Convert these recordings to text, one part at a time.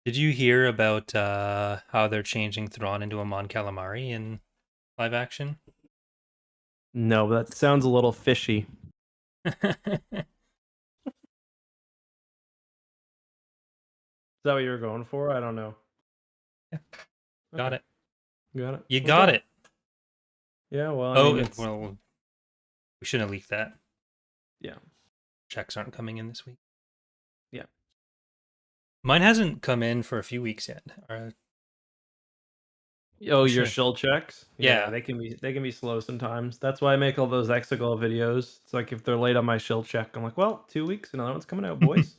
Did you hear about how they're changing Thrawn into a Mon Calamari in live action? No, that sounds a little fishy. Is that what you were going for? I don't know. Got Okay, it. got it. You got Okay. it. Yeah, well, I mean, Oh, it's well, we shouldn't have leaked that. yeah, Checks aren't coming in this week. yeah. Mine hasn't come in for a few weeks yet. Oh, We your should. shill checks? Yeah, Yeah. they can be slow sometimes. That's why I make all those Exegol videos. It's like if they're late on my shill check, I'm like, well, 2 weeks, another one's coming out, boys.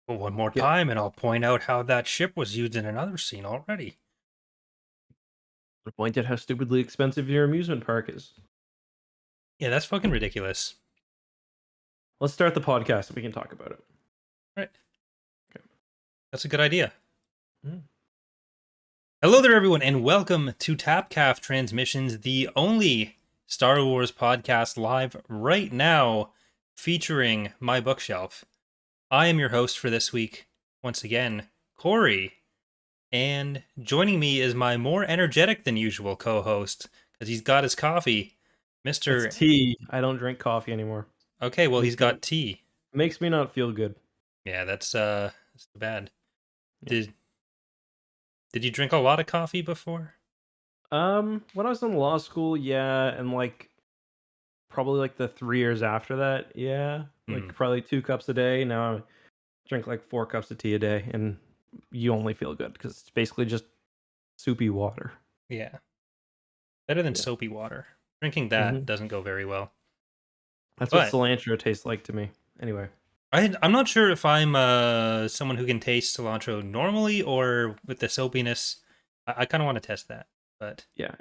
Well, one more Get time, and I'll point out how that ship was used in another scene already. point at how stupidly expensive your amusement park is. Yeah, that's fucking ridiculous. Let's start the podcast and we can talk about it. Right. Okay. That's a good idea. Mm. Hello there, everyone, and welcome to Tapcaf Transmissions, the only Star Wars podcast live right now featuring my bookshelf. I am your host for this week, once again, Corey, and joining me is my more energetic than usual co-host, because he's got his coffee, It's Mr. tea. I don't drink coffee anymore. Okay, well, he's Makes me got tea. makes me not feel good. Yeah, that's too bad. Yeah. Did you drink a lot of coffee before? When I was in law school, yeah, and like probably like the 3 years after that, yeah, like Hmm. probably 2 cups a day. Now I drink like 4 cups of tea a day, and you only feel good because it's basically just soupy water. Yeah, better than Yeah. soapy water. Drinking that hmm doesn't go very well. That's what But cilantro tastes like to me. Anyway, I'm not sure if I'm someone who can taste cilantro normally or with the soapiness. I kind of want to test that, but yeah,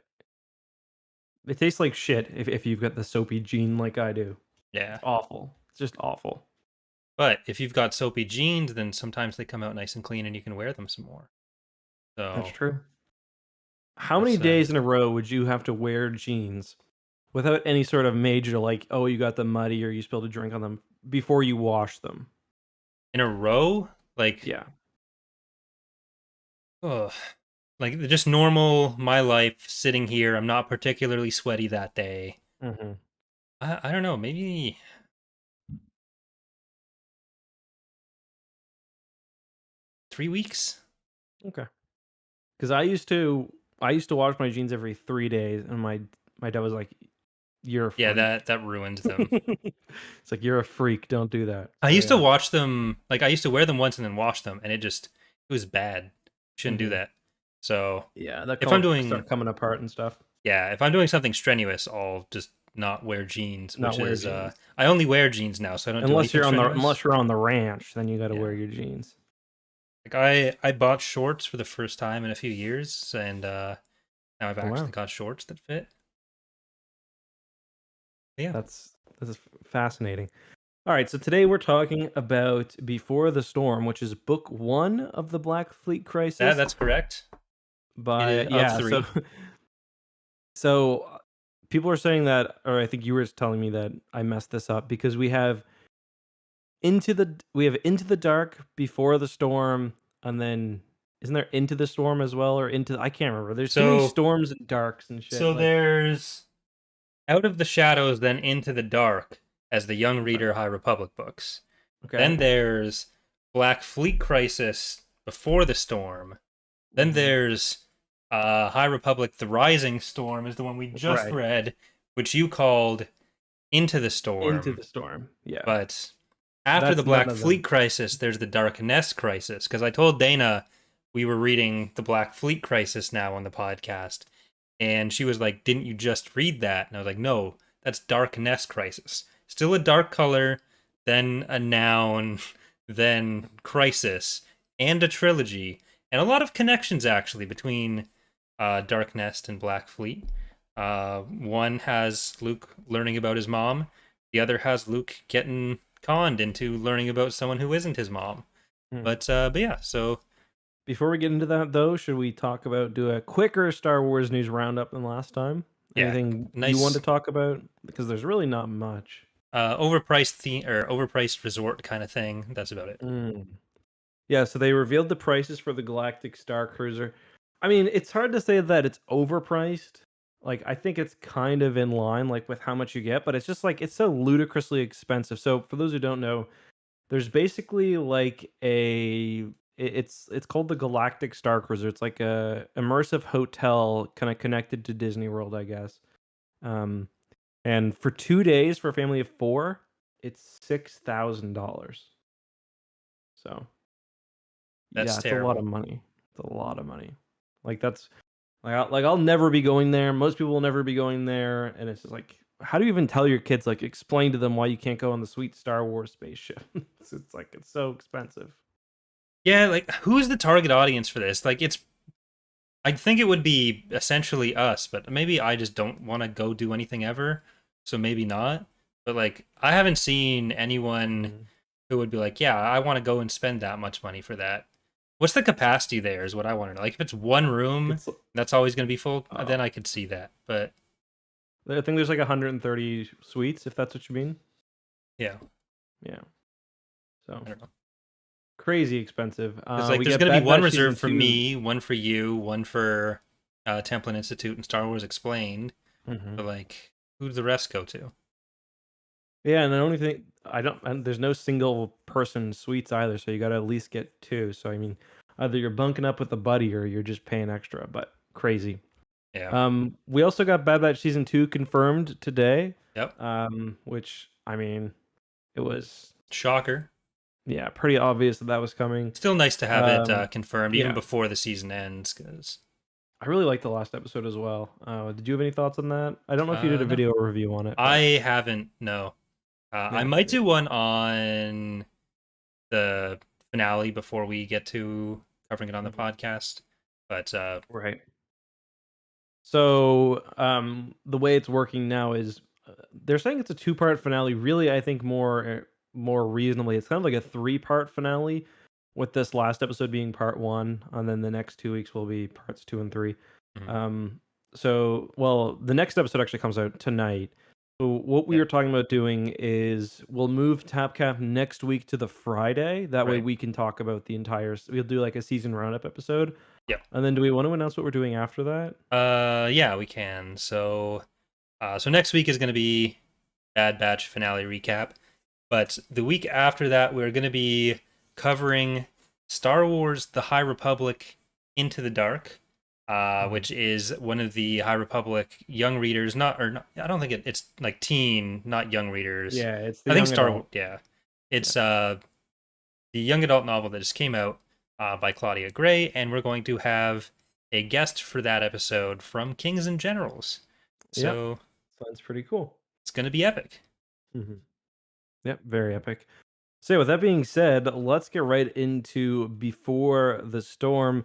it tastes like shit if you've got the soapy gene like I do. yeah. It's awful. It's just awful. But if you've got soapy jeans, then sometimes they come out nice and clean, and you can wear them some more. That's So true. How many that's days in a row would you have to wear jeans without any sort of major, like, oh, you got them muddy or you spilled a drink on them before you wash them? in a row, like Yeah. ugh, like just normal my life sitting here. I'm not particularly sweaty that day. hmm I don't know, maybe 3 weeks. Okay. Because I used to wash my jeans every 3 days, and my dad was like, "You're a Yeah, freak." that ruined them. It's like, "You're a freak. Don't do that." I So used to yeah. watch them, like I used to wear them once and then wash them, and it was bad. Shouldn't do hmm that. So Yeah, that if I'm call doing, start coming apart and stuff. yeah, if I'm doing something strenuous, I'll just not wear jeans, which Not wear is, jeans I only wear jeans now, so I don't do unless anything you're on the strenuous. unless you're on the ranch. Then you got to wear Yeah, your jeans. like I bought shorts for the first time in a few years, and now I've Oh, actually wow, got shorts that fit. Yeah, that's fascinating. All right, so today we're talking about Before the Storm, which is book one of the Black Fleet Crisis. that's correct. It By is of yeah, so three. so people are saying that, or I think you were telling me that I messed this up because we have Into the Dark, Before the Storm, and then isn't there Into the Storm as well, or into I can't remember. There's too many So storms and darks and shit. so Like there's Out of the Shadows, then Into the Dark as the Young okay, Reader High Republic books. okay, Then there's Black Fleet Crisis Before the Storm. Then hmm there's High Republic The Rising Storm is the one we just right, read, which you called Into the Into Storm. the Storm. Yeah, But after the that's none Black of them. Fleet Crisis, there's the Darkness Crisis. Because I told Dana we were reading the Black Fleet Crisis now on the podcast. And she was like, "Didn't you just read that?" And I was like, "No, that's Darkness Crisis. Still a dark color, then a noun, then crisis, and a trilogy. And a lot of connections actually between Dark Nest and Black Fleet. One has Luke learning about his mom, the other has Luke getting conned into learning about someone who isn't his mom. Hmm. But yeah, so Before we get into that, though, should we do a quicker Star Wars news roundup than last time? yeah, Anything you want nice to talk about? Because there's really not much. overpriced theme or overpriced resort kind of thing. That's about it. Mm. Yeah, so they revealed the prices for the Galactic Star Cruiser. I mean, it's hard to say that it's overpriced. Like, I think it's kind of in line, like, with how much you get, but it's just like it's so ludicrously expensive. So, for those who don't know, there's basically like it's called the Galactic Star Cruiser. It's like a immersive hotel kind of connected to Disney World, I guess. Um, and for 2 days for a family of four, it's $6,000. So That's yeah, it's a lot of terrible. money. It's a lot of money. Like that's I'll never be going there. Most people will never be going there, and it's just like, how do you even tell your kids? Like, explain to them why you can't go on the sweet Star Wars spaceship. It's like it's so expensive. Yeah, like who's the target audience for this? Like it's I think it would be essentially us, but maybe I just don't want to go do anything ever, so maybe not. But like I haven't seen anyone Mm. who would be like, "Yeah, I want to go and spend that much money for that." What's the capacity there is what I want to know. Like if it's one room, It's that's always going to be full, uh, then I could see that. But I think there's like 130 suites, if that's what you mean. yeah, Yeah, so I don't know. crazy expensive. It's like We there's get going to be Bad one Batch reserved season for 2. me, one for you, one for Templin Institute and Star Wars Explained. Mhm. But like, who do the rest go to? Yeah, and I don't think I don't. And there's no single person suites either, so you got to at least get two. So I mean, either you're bunking up with a buddy or you're just paying extra. But crazy. Yeah. We also got Bad Batch season 2 confirmed today. Yep. Which I mean, it was, Shocker. yeah, pretty obvious that that was coming. Still nice to have it Um, confirmed, even yeah, before the season ends. Because I really liked the last episode as well. Did you have any thoughts on that? I don't know if you did a no, video review on it, I but haven't. No, I yeah, might do one on the finale before we get to covering it on the mhm, podcast. But right. So, the way it's working now is they're saying it's a two-part finale. Really, I think more reasonably, it's kind of like a three-part finale, with this last episode being part one, and then the next 2 weeks will be parts two and three. mhm, Um, so, well, the next episode actually comes out tonight. So, what we yeah, were talking about doing is we'll move Tapcaf next week to the Friday. That way, right. we can talk about the entire. We'll do like a season roundup episode, Yep. and then do we want to announce what we're doing after that? Yeah, we can. So next week is going to be Bad Batch finale recap. But the week after that, we're going to be covering Star Wars: The High Republic Into the Dark, Mhm. which is one of the High Republic young readers. Not, I don't think it's like teen, not young readers. Yeah, it's the I think young adult. Yeah, Yeah. it's the young adult novel that just came out by Claudia Gray, and we're going to have a guest for that episode from Kings and Generals. Yep. So Sounds pretty cool. it's going to be epic. Mhm. Yep, very epic. So, with that being said, let's get right into Before the Storm.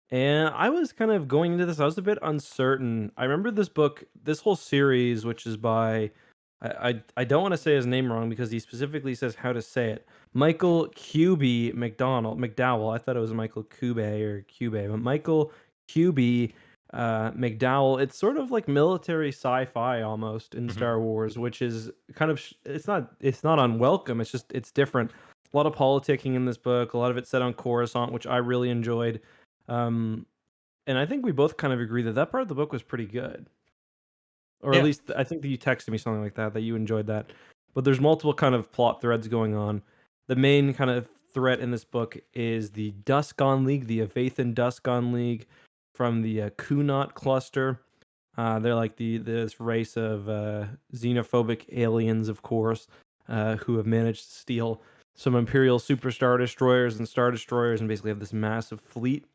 And I was kind of going into this, I was a bit uncertain. I remember this book, this whole series, which is by, I don't want to say his name wrong because he specifically says how to say it. Michael QB McDowell. I thought it was Michael Cube or Cube, but Michael QB McDowell. It's sort of like military sci-fi almost in Hmm. Star Wars, which is kind of it's not unwelcome. It's just it's different. A lot of politicking in this book. A lot of it set on Coruscant, which I really enjoyed. Um, and I think we both kind of agree that that part of the book was pretty good, or at Yeah, least I think that you texted me something like that you enjoyed that. But there's multiple kind of plot threads going on. The main kind of threat in this book is the Duskon League, the Avathan Duskon League from the Kunat cluster. They're like this race of xenophobic aliens, of course, who have managed to steal some Imperial super star destroyers and star destroyers, and basically have this massive fleet.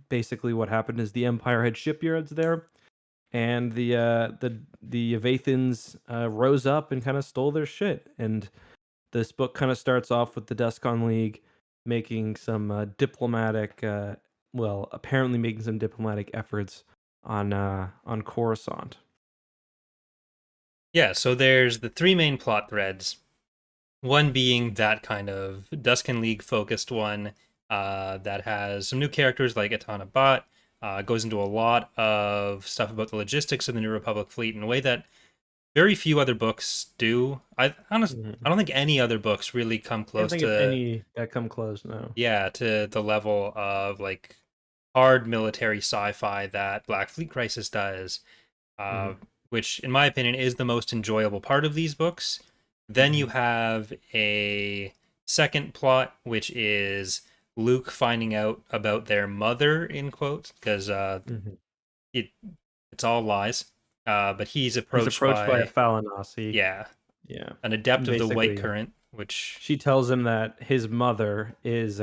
Basically, what happened is the Empire had shipyards there, and the Avathans rose up and kind of stole their shit. And this book kind of starts off with the Duskon League making some apparently making some diplomatic efforts on Coruscant. yeah. So there's the three main plot threads. One being that kind of Duskin League focused one that has some new characters like Etana Bot. Goes into a lot of stuff about the logistics of the New Republic fleet in a way that very few other books do. I Mhm. don't think any other books really come Can't close think of to, any that come close now. yeah, to the level of like hard military sci-fi that Black Fleet Crisis does, Hmm. uh, which in my opinion is the most enjoyable part of these books. Then you Hmm. have a second plot, which is Luke finding out about their mother, in quotes, because Hmm. it it's all lies. But he's He's approached approached by a by, Falinasi. yeah, Yeah, an adept of the white basically, current, which she tells him that his mother is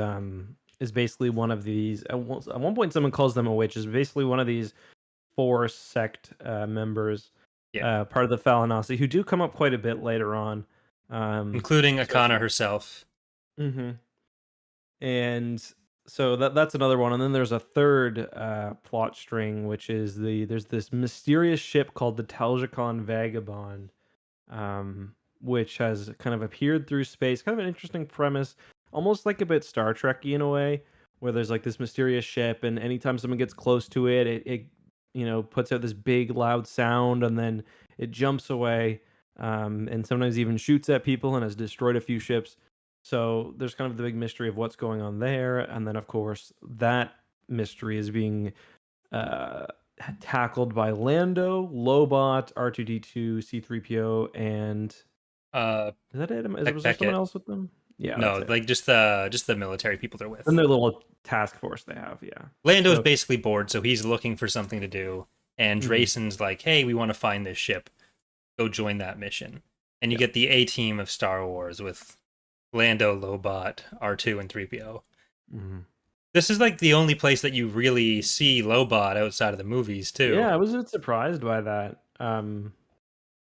basically one of these. At one point, someone calls them a witch. Is basically one of these four sect members, yeah, part of the Falinasi, who do come up quite a bit later on. including So Akana herself. Mhm. And so that's another one. And then there's a third plot string, which is there's this mysterious ship called the Taljakon Vagabond, which has kind of appeared through space. Kind of an interesting premise, almost like a bit Star Trekky in a way, where there's like this mysterious ship, and anytime someone gets close to it, it puts out this big loud sound, and then it jumps away, and sometimes even shoots at people, and has destroyed a few ships. So there's kind of the big mystery of what's going on there, and then of course that mystery is being uh, tackled by Lando, Lobot, R2D2, C3PO, and Uh, is that it? Was there someone Beckett. else with them? Yeah, that's No, it. like just the military people they're And with. their little task force they have, yeah. Lando's So, basically bored, so he's looking for something to do. And mhm, Drayson's like, "Hey, we want to find this ship. Go join that mission." And you yeah. get the A team of Star Wars with Lando, Lobot, R2, and 3PO. Mhm. This is like the only place that you really see Lobot outside of the movies too. Yeah, I was a bit surprised by that.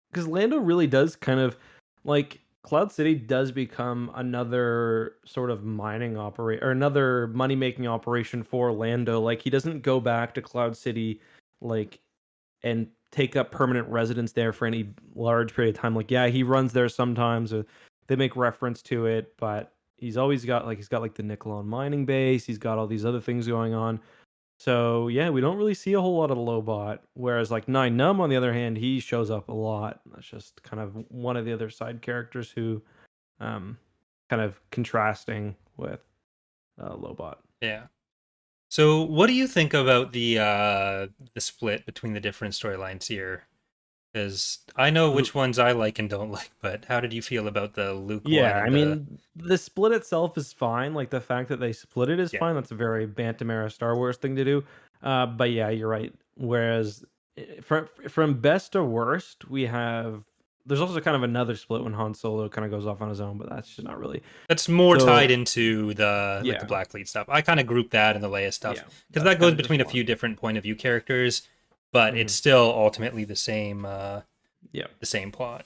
Because Lando really does kind of like Cloud City does become another sort of mining operate or another money making operation for Lando. Like he doesn't go back to Cloud City like and take up permanent residence there for any large period of time. Like yeah, he runs there sometimes or they make reference to it, but he's got like the Nickelon mining base, he's got all these other things going on. So yeah, we don't really see a whole lot of Lobot. Whereas like Nine Numb, on the other hand, he shows up a lot. That's just kind of one of the other side characters who, um, kind of contrasting with Lobot. Yeah. So, what do you think about the split between the different storylines here? Because I know L- which ones I like and don't like, but how did you feel about the Luke one Yeah, and I the, mean the split itself is fine. Like the fact that they split it is yeah, fine. That's a very Bantamera Star Wars thing to do. But yeah, you're right. Whereas from best to worst, we have there's also kind of another split when Han Solo kind of goes off on his own, but that's just not really. that's more tied So into the like the yeah, Black Fleet stuff. I kind of group that and the Leia stuff yeah, because that's that kind goes of just between a few one. different point of view characters, but it's Mhm. still ultimately Yeah, the same plot.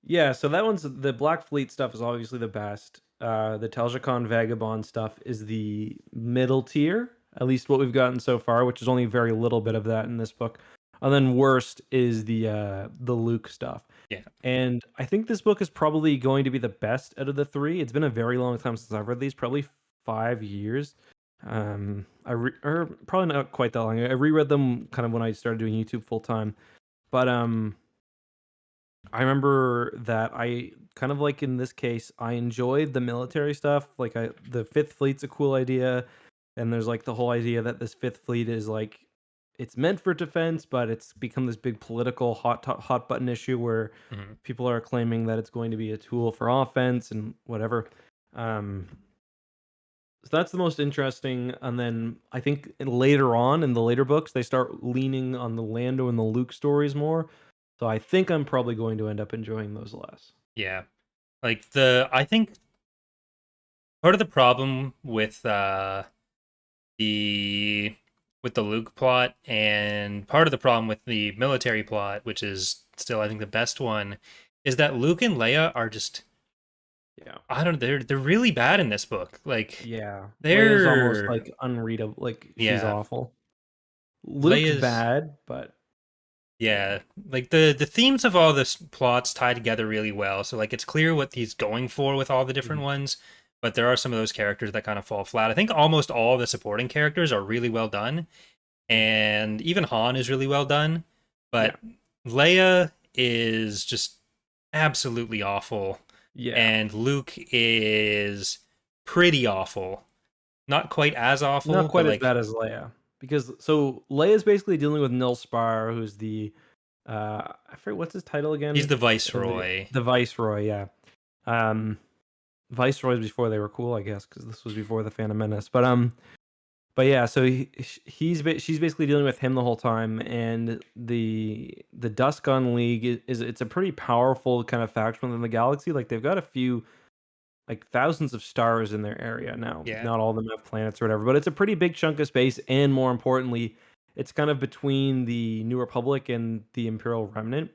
yeah. So that one's the Black Fleet stuff is obviously the best. The Teljakon Vagabond stuff is the middle tier, at least what we've gotten so far, which is only very little bit of that in this book. And then worst is the Luke stuff. Yeah, And I think this book is probably going to be the best out of the three. It's been a very long time since I've read these, probably 5 years. Or probably not quite that long. I reread them kind of when I started doing YouTube full time. But I remember that I kind of like in this case, I enjoyed the military stuff. Like the Fifth Fleet's a cool idea, and there's like the whole idea that this Fifth Fleet is like it's meant for defense, but it's become this big political hot button issue where hmm people are claiming that it's going to be a tool for offense and whatever. Um, so that's the most interesting. And then I think later on in the later books, they start leaning on the Lando and the Luke stories more. So I think I'm probably going to end up enjoying those less. yeah. Like I think part of the problem the with the Luke plot and part of the problem with the military plot, which is still I think the best one, is that Luke and Leia are just Yeah. I don't know, they're really bad in this book. Like Yeah. Leia's almost they're like unreadable. Like she's yeah, awful. Luke's Leia's bad, but yeah. yeah, like the themes of all this plots tie together really well. So like it's clear what he's going for with all the different Mhm. ones, but there are some of those characters that kind of fall flat. I think almost all the supporting characters are really well done, and even Han is really well done. Yeah. But Leia is just absolutely awful, Yeah. and Luke is pretty awful. Not quite as awful, Not but quite as like bad as Leia. Because so Leia's basically dealing with Nil Spar, who's the I forget what's his title he's again? the viceroy. The Viceroy, yeah. Um Viceroys before they were cool, I guess, because this was before the Phantom Menace. But yeah, so she's basically dealing with him the whole time, and the Duskon League is it's a pretty powerful kind of faction within the galaxy. Like they've got a few like thousands of stars in their area now. Yeah, Not all of them have planets or whatever, but it's a pretty big chunk of space, and more importantly, it's kind of between the New Republic and the Imperial Remnant.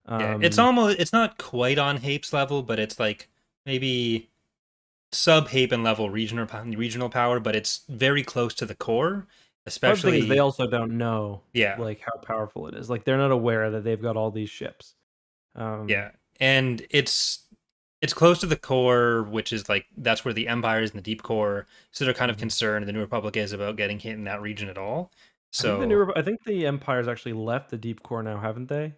yeah. Um, It's not quite on Hape's level, but it's like maybe sub Hapen level regional power, but it's very close to the core, but the thing is, they especially. also don't know Yeah, like how powerful it is. Like they're not aware that they've got all these ships. Um, yeah, and it's close to the core, which is like that's where the Empire is in the deep core. So they're kind of mhm. concerned the New Republic is about getting hit in that region at all. So I think the Empire's actually left the deep core now, haven't they?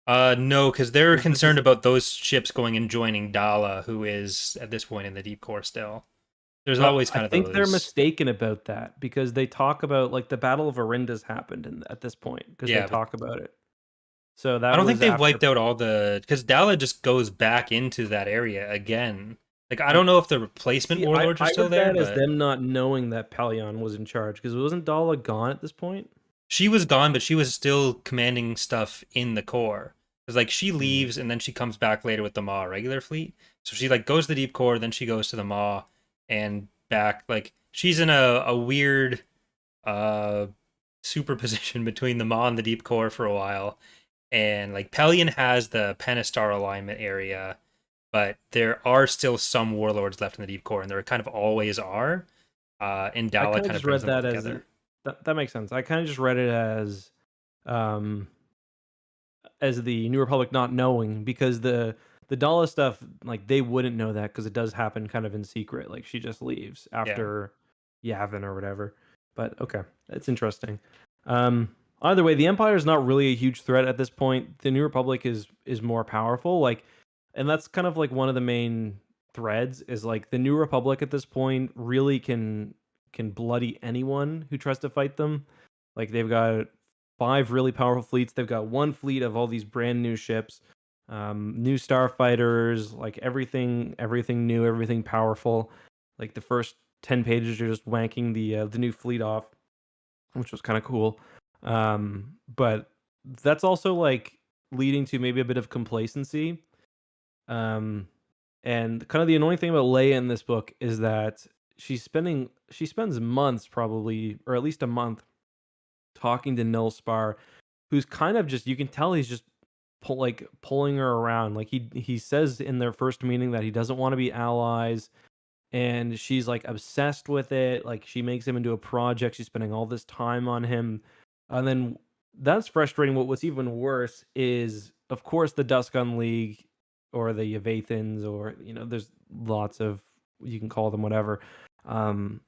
no, because they're This concerned is about those ships going and joining Dala, who is at this point in the deep core still. There's always I kind of think they're those. mistaken about that because they talk about like the Battle of Arinda's happened at this point because they Yeah, but talk about it. So I that don't think was they've after. wiped out all the because Dala just goes back into that area again. Like I Y- don't know if the replacement See, warlords are I still read there, that as but them not knowing that Pelion was in charge because wasn't Dala gone at this point? she was gone, but she was still commanding stuff in the core. Because like she Hmm. leaves and then she comes back later with the Maw regular fleet. So she like goes to the deep core, then she goes to the Maw and back. Like she's in a weird uh superposition between the Maw and the deep core for a while. And like Pelion has the Pentastar alignment area, but there are still some warlords left in the deep core, and there kind of always are. And I Dala kind of kind of just brings read them all that as together. that makes sense. I kind of just read it um as the New Republic not knowing because the Dala stuff like they wouldn't know that because it does happen kind of in secret. Like she just leaves Yeah, after Yavin or whatever. But okay, that's interesting. Either way, the Empire is not really a huge threat at this point. The New Republic is more powerful. Like, and that's kind of like one of the main threads is like the New Republic at this point really can bloody anyone who tries to fight them. Like they've got five really powerful fleets. They've got one fleet of all these brand new ships, new starfighters, like everything new, everything powerful. Like the first 10 pages are just wanking the new fleet off, which was kind of cool. But that's also like leading to maybe a bit of complacency. Um, and kind of the annoying thing about Leia in this book is that she spends months probably, or at least a month, talking to Nil Spar, who's kind of just you can tell he's just pulling her around. Like he says in their first meeting that he doesn't want to be allies, and she's like obsessed with it. Like she makes him into a project. She's spending all this time on him, and then that's frustrating. What's even worse is, of course, the Duskon League or the Yavathans, or there's lots of you can call them whatever. Um,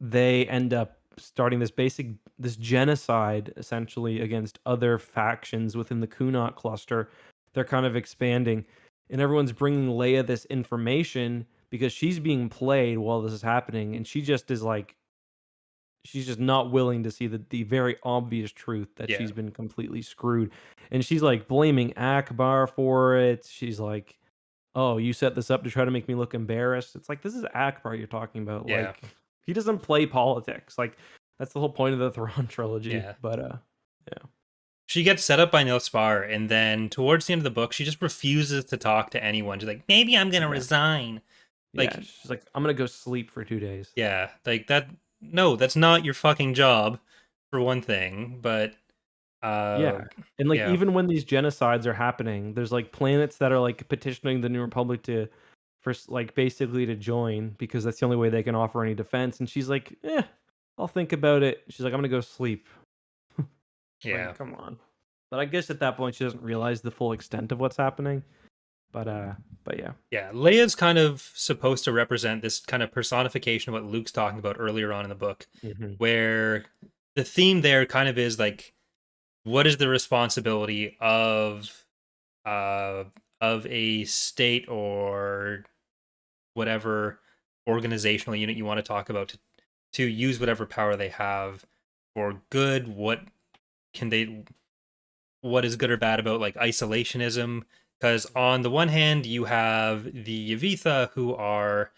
they end up starting this genocide essentially against other factions within the Kunat cluster. They're kind of expanding, and everyone's bringing Leia this information because she's being played while this is happening, and she just is like she's just not willing to see the very obvious truth that yeah, she's been completely screwed, and she's like blaming Ackbar for it. She's like, "Oh, you set this up to try to make me look embarrassed." It's like, this is Ackbar you're talking about. yeah, Like, he doesn't play politics. Like, that's the whole point of the Thrawn trilogy. yeah. But yeah, She gets set up by Nilspar, and then towards the end of the book, she just refuses to talk to anyone. She's like, maybe I'm gonna yeah, resign. yeah. Like, She's like, I'm gonna go sleep for 2 days. yeah, like that. No, that's not your fucking job, for one thing. But, uh, Yeah, and like yeah, even when these genocides are happening, there's like planets that are like petitioning the New Republic like basically to join because that's the only way they can offer any defense. And she's like, I'll think about it. She's like, I'm gonna go sleep. yeah, Like, come on. But I guess at that point she doesn't realize the full extent of what's happening. But yeah. yeah. Leia's kind of supposed to represent this kind of personification of what Luke's talking about earlier on in the book, Hmm. where the theme there kind of is like, what is the responsibility of uh, of a state or whatever organizational unit you want to talk about to use whatever power they have for good. Can they what is good or bad about like isolationism? Because on the one hand, you have the Yavitha who are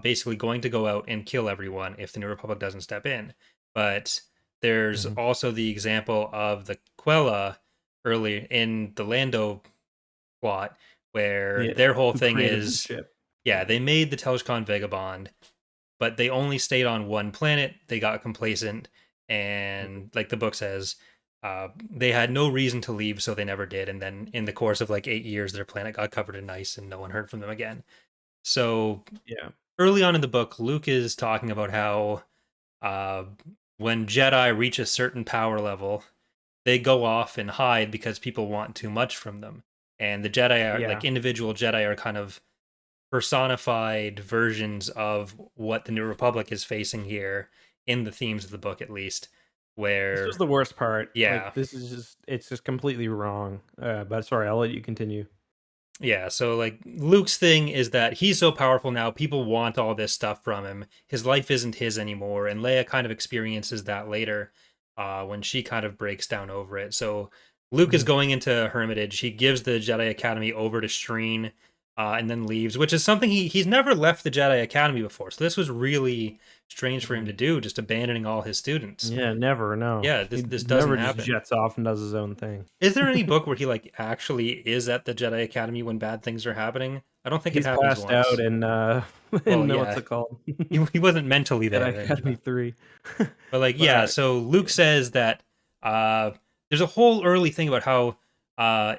basically going to go out and kill everyone if the New Republic doesn't step in. But there's Mhm. also the example of the Quella early in the Lando plot, where Yeah, their whole who thing created the is, ship. yeah, they made the Telshkon Vagabond, but they only stayed on one planet. They got complacent, Mhm. and like the book says, they had no reason to leave, so they never did. And then in the course of like 8 years, their planet got covered in ice, and no one heard from them again. So Yeah. early on in the book, Luke is talking about how uh, when Jedi reach a certain power level, they go off and hide because people want too much from them. And the Jedi are like Yeah. individual Jedi are kind of personified versions of what the New Republic is facing here in the themes of the book, at least. This was Where, the worst part. yeah, Like, this is it's just completely wrong. But sorry, I'll let you continue. yeah. So, like, Luke's thing is that he's so powerful now, people want all this stuff from him. His life isn't his anymore. And Leia kind of experiences that later when she kind of breaks down over it. So, Luke is Mhm. going into Hermitage. He gives the Jedi Academy over to Streen and then leaves, which is something he's never left the Jedi Academy before. So, this was really strange for him to Mhm. do, just abandoning all his students. Yeah, never, no. Yeah, He this doesn't never just happen. jets off and does his own thing. Is there any book where he like actually is at the Jedi Academy when bad things are happening? I don't think it He's happens passed out once. in, Well, what's yeah, it called? he wasn't mentally Jedi there, Academy 3. but like But, yeah. So Luke yeah. says that uh, there's a whole early thing about how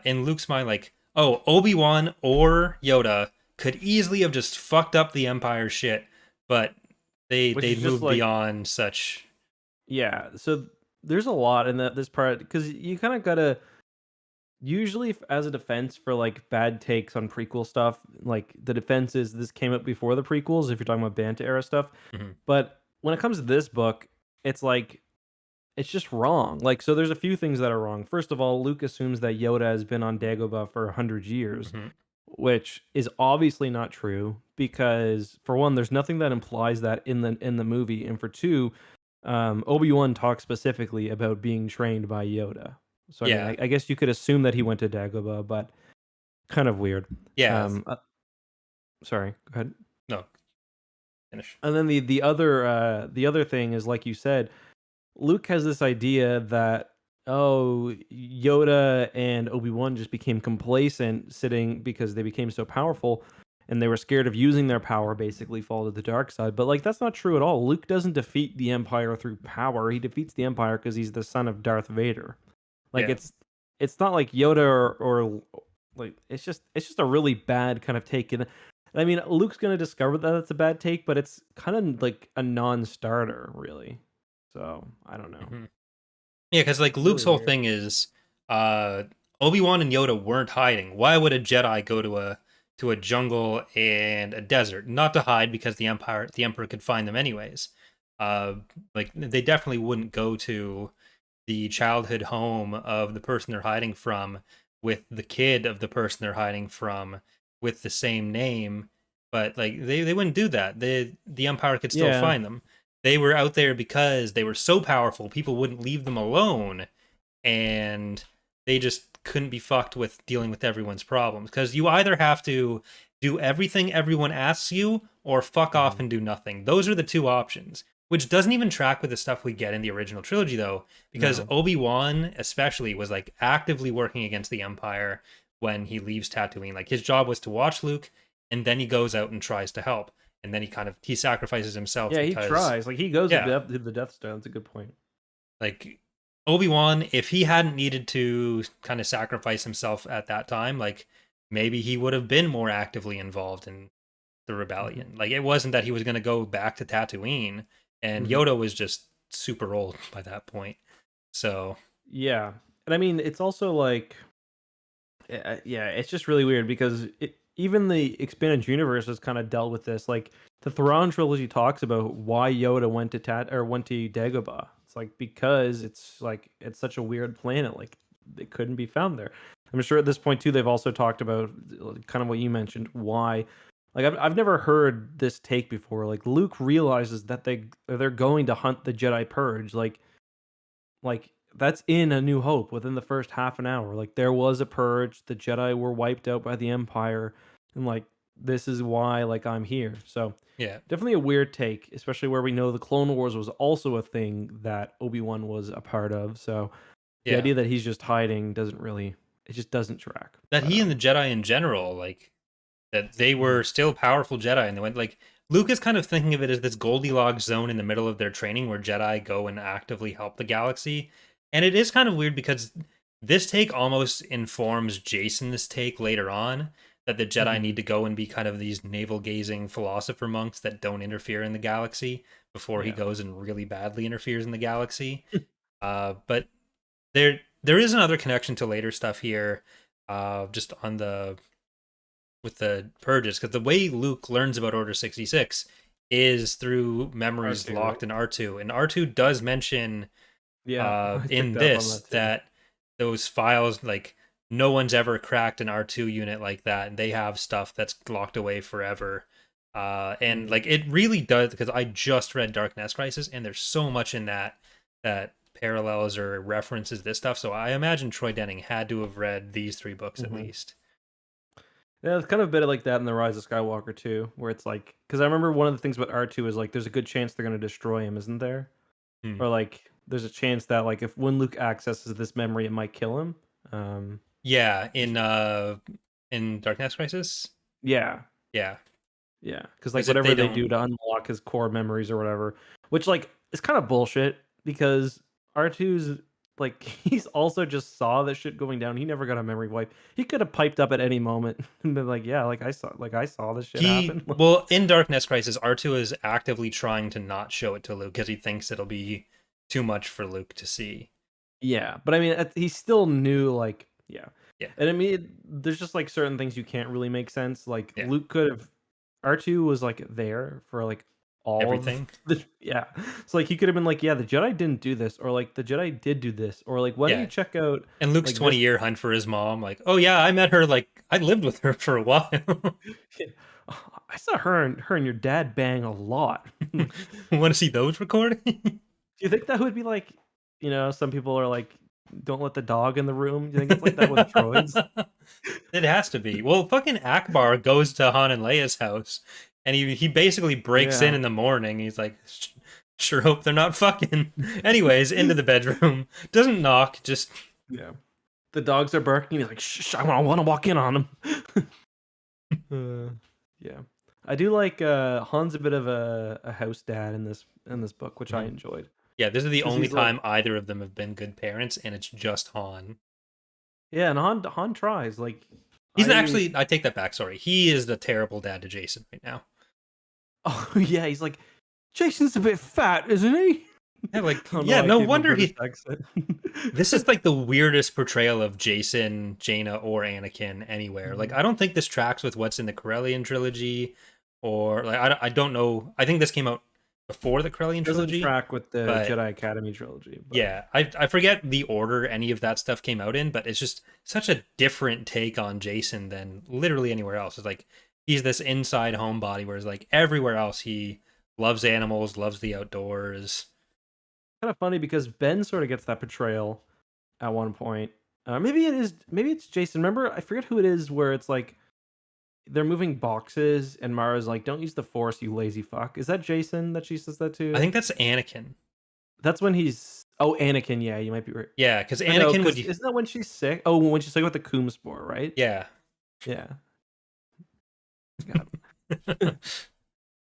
in Luke's mind, like oh Obi-Wan or Yoda could easily have just fucked up the Empire shit, but Which they is just moved like, beyond such. yeah, so there's a lot in this part because you kinda gotta usually as a defense for, like, bad takes on prequel stuff, like, the defense is this came up before the prequels if you're talking about Banta era stuff, Mhm. but when it comes to this book, it's like it's just wrong. Like, so there's a few things that are wrong. First of all, Luke assumes that Yoda has been on Dagobah for 100 years, Mhm. which is obviously not true because for one, there's nothing that implies that in the movie, and for two, Obi-Wan talks specifically about being trained by Yoda. So I mean, Yeah, I guess you could assume that he went to Dagobah, but kind of weird. yeah. Um, uh, Sorry, go ahead. No, finish. And then the other thing is like you said, Luke has this idea that oh Yoda and Obi-Wan just became complacent sitting because they became so powerful and they were scared of using their power basically fall to the dark side. But like that's not true at all. Luke doesn't defeat the Empire through power. He defeats the Empire because he's the son of Darth Vader. Like Yeah. it's not like Yoda or like it's just a really bad kind of take in. I mean, Luke's gonna discover that it's a bad take, but it's kind of like a non-starter, really. So I don't know. Mhm. Yeah, because like Really Luke's whole weird. thing is uh Obi-Wan and Yoda weren't hiding. Why would a Jedi go to a jungle and a desert? Not to hide because the Emperor could find them anyways. Uh like they definitely wouldn't go to the childhood home of the person they're hiding from with the kid of the person they're hiding from with the same name, but like they wouldn't do that. The Empire could still Yeah, find them. They were out there because they were so powerful people wouldn't leave them alone, and they just couldn't be fucked with dealing with everyone's problems because you either have to do everything everyone asks you or fuck off mhm, and do nothing. Those are the two options, which doesn't even track with the stuff we get in the original trilogy though, because no. Obi-Wan especially was like actively working against the Empire when he leaves Tatooine. Like his job was to watch Luke, and then he goes out and tries to help, and then he sacrifices himself Yeah, he because tries. Like, he goes yeah, to the Death Star, that's a good point. like Obi-Wan, if he hadn't needed to kind of sacrifice himself at that time, like maybe he would have been more actively involved in the Mhm, rebellion. Like it wasn't that he was going to go back to Tatooine, and mhm. Yoda was just super old by that point. So, Yeah, and I mean, it's also like yeah, it's just really weird because even the expanded universe has kind of dealt with this. Like the Thrawn trilogy talks about why Yoda went to went to Dagobah. It's like because it's like it's such a weird planet, like it couldn't be found there. I'm sure at this point too they've also talked about kind of what you mentioned, why like I've never heard this take before. Like Luke realizes that they're going to hunt the Jedi Purge. Like that's in A New Hope within the first half an hour. Like there was a purge, the Jedi were wiped out by the Empire, and like this is why like I'm here. So Yeah. definitely a weird take, especially where we know the Clone Wars was also a thing that Obi-Wan was a part of. So the Yeah. idea that he's just hiding doesn't really it just doesn't track. That But he and the Jedi in general, like that they mhm. were still powerful Jedi, and they went like Luke is kind of thinking of it as this Goldilocks zone in the middle of their training where Jedi go and actively help the galaxy. And it is kind of weird because this take almost informs Jason's take later on that the Jedi Mhm. need to go and be kind of these navel gazing philosopher monks that don't interfere in the galaxy before he Yeah. goes and really badly interferes in the galaxy. But there is another connection to later stuff here, just on the with the purges, because the way Luke learns about Order 66 is through memories R2, right? locked in R2, and R2 does mention Yeah, I in picked up on this that too. that those files, like, no one's ever cracked an R2 unit like that, and they have stuff that's locked away forever. And Mhm. like it really does, because I just read Dark Nest Crisis, and there's so much in that that parallels or references this stuff. So I imagine Troy Denning had to have read these three books at Mhm. least. Yeah, it's kind of a bit like that in The Rise of Skywalker too, where it's like because I remember one of the things about R2 is like there's a good chance they're gonna destroy him, isn't there? Hmm. Or like there's a chance that like if when Luke accesses this memory, it might kill him. Um, Yeah, which in Dark Nest Crisis. yeah, Yeah, yeah, because like because if they whatever they don't, do to unlock his core memories or whatever, which like is kind of bullshit because R2's like he's also just saw that shit going down. He never got a memory wipe. He could have piped up at any moment and been like, yeah, like I saw this shit he happen. well in Dark Nest Crisis, R2 is actively trying to not show it to Luke because he thinks it'll be too much for Luke to see. Yeah, but I mean, he still knew, like, yeah, Yeah, and I mean, there's just like certain things you can't really make sense. Like yeah, Luke could have, R2 was like there for like all of everything. the yeah, so like he could have been like, yeah, the Jedi didn't do this, or like the Jedi did do this, or like why don't you Yeah, check out and Luke's like this? 20-year hunt for his mom. Like, oh yeah, I met her. Like, I lived with her for a while. I saw her and your dad bang a lot. Do Want to see those recordings? you think that would be like, some people are like, don't let the dog in the room. Do you think it's like that with droids? It has to be. Well, fucking Ackbar goes to Han and Leia's house, and he basically breaks Yeah, in the morning. He's like, sure hope they're not fucking. Anyways, into the bedroom. Doesn't knock. Just yeah. The dogs are barking. He's like, shh, I want to walk in on him. Yeah. I do like Han's a bit of a house dad in this book, which I Mhm. enjoyed Yeah. This is the because only he's like, time either of them have been good parents, and it's just Han. yeah, and Han tries like He's I actually. I take that back. Sorry. He is the terrible dad to Jason right now. oh yeah, he's like Jason's a bit fat, isn't he? Yeah. Like. I don't know Yeah. why I No gave him a wonder British he. accent. This is like the weirdest portrayal of Jason, Jaina, or Anakin anywhere. Like, Mhm. I don't think this tracks with what's in the Corellian trilogy, or like I don't know. I think this came out before the Corellian Doesn't trilogy, track with the but Jedi Academy trilogy, but yeah, I forget the order any of that stuff came out in, but it's just such a different take on Jason than literally anywhere else. It's like he's this inside homebody, whereas like everywhere else he loves animals, loves the outdoors. kind of funny because Ben sort of gets that portrayal at one point. Maybe it's Jason. Remember, I forget who it is where it's like they're moving boxes and Mara's like, "Don't use the force, you lazy fuck." Is that Jason that she says that I to? think that's Anakin. That's when he's Anakin, yeah, you might be right. Yeah, because Or no, Anakin because would. isn't that when she's sick? Oh, when she's sick with the Coom spore, right? Yeah. Yeah. Got it. But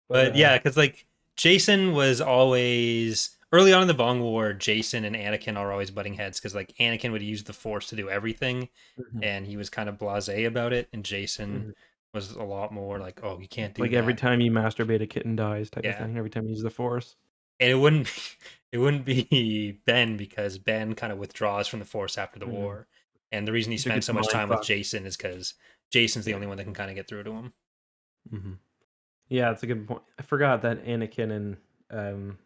But yeah, because like Jason was always early on in the Vong War. Jason and Anakin are always butting heads because like Anakin would use the Force to do everything, mhm, and he was kind of blasé about it, and Jason mhm. was a lot more like, "Oh, you can't do Like every that." time you masturbate, a kitten dies type of Yeah, thing. Every time you use the force. and it wouldn't it wouldn't be Ben because Ben kind of withdraws from the Force after the Mhm. war, and the reason he So it spent gets so much mind time with fucked. Jason is because Jason's the Yeah. only one that can kind of get through to him. Mhm. Yeah, that's a good point. I forgot that Anakin and um,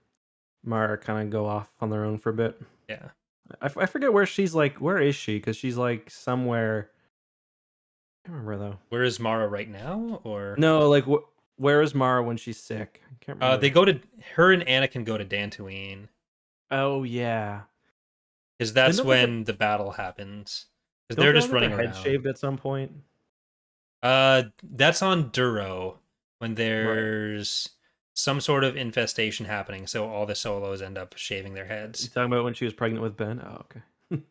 Mara kind of go off on their own for a bit. Yeah. I forget where she's like. Where is she? Because she's like somewhere. I can't remember though. Where is Mara right now? Or No, like where is Mara when she's sick? I can't they remember. go to her and Anakin go to Dantooine Oh yeah. because Didn't that's they get when the battle happens. Because don't they're they all just get their running heads around. shaved at some point? That's on Duro when Right. there's some sort of infestation happening, so all the Solos end up shaving their You heads. talking about when she was pregnant with Ben? Oh, okay.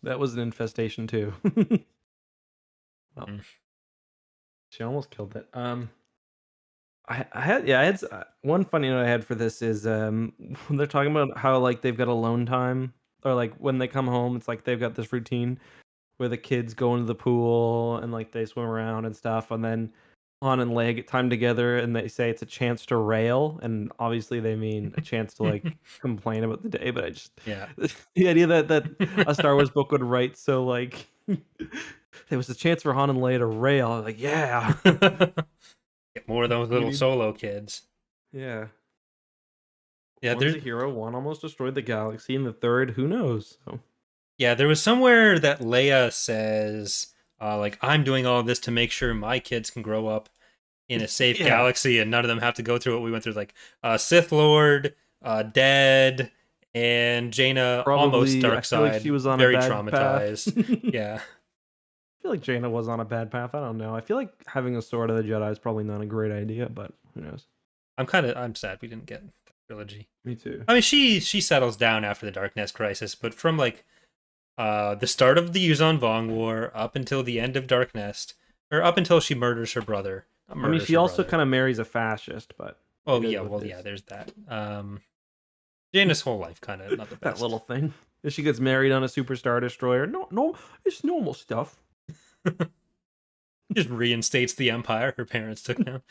That was an infestation too. Well, Mm. she almost killed it. I had one funny note I had for this is when they're talking about how like they've got alone time or like when they come home, it's like they've got this routine where the kids go into the pool and like they swim around and stuff, and then Han and Leia get time together and they say it's a chance to rail, and obviously they mean a chance to like complain about the day. But I just Yeah. the idea that a Star Wars book would write so like there was a chance for Han and Leia to rail. I was like, yeah, Get more of those we little need, Solo kids. yeah. Yeah, One's there. a hero, one almost destroyed the galaxy, and the third, who knows? So, Yeah, there was somewhere that Leia says, like, I'm doing all this to make sure my kids can grow up in a safe yeah, galaxy and none of them have to go through what we went through. Like, Sith Lord, dead, and Jaina almost probably. I dark feel like she side, was on a very bad path. traumatized. Yeah, I feel like Jaina was on a bad path. I don't know. I feel like having a sword of the Jedi is probably not a great idea, but who knows? I'm sad we didn't get the trilogy. Me too. I mean, she settles down after the Darkness Crisis, but from like the start of the Yuzon Vong War up until the end of Dark Nest, or up until she murders her brother. Not I mean, murders she her also brother. kind of marries a fascist, but Oh it is yeah, what it well yeah, is. there's that. Jaina's whole life kind of not the That little best. thing. If she gets married on a superstar destroyer, no, no, it's normal stuff. Just reinstates the empire her parents took down.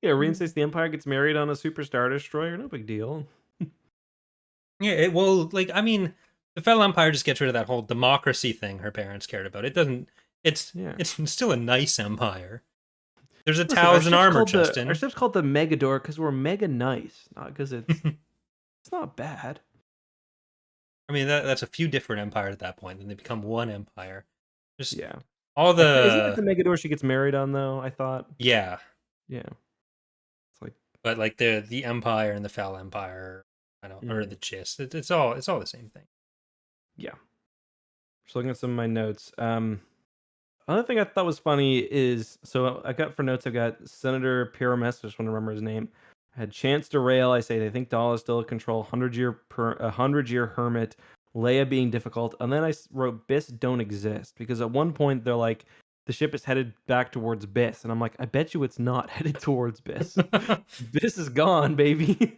Yeah, reinstates the Empire, gets married on a superstar destroyer, no big deal. Yeah, well, like I mean, the Fell Empire just gets rid of that whole democracy thing her parents cared about. It doesn't. Yeah. It's still a nice empire. There's a Listen, our thousand ship's armor, called our Justin. ship's called the Megador because we're mega nice, not because it's not bad. I mean, that's a few different empires at that point. Then they become one empire. Just Yeah. all Isn't it the the Megador she gets married on though? I thought. yeah, Yeah. It's like but like the empire and the Fell Empire, I don't, or mhm. the Chiss. It's all the same thing. Yeah. Just looking at some of my notes. Another thing I thought was funny is so I got for notes. I got Senator Pyramus. I just want to remember his name. I had Chance to rail. I say they think Dahl is still in control. 100-year hermit. Leia being difficult, and then wrote Biss don't exist because at one point they're like the ship is headed back towards Biss, and I'm like, I bet you it's not headed towards Biss. Biss is gone, baby.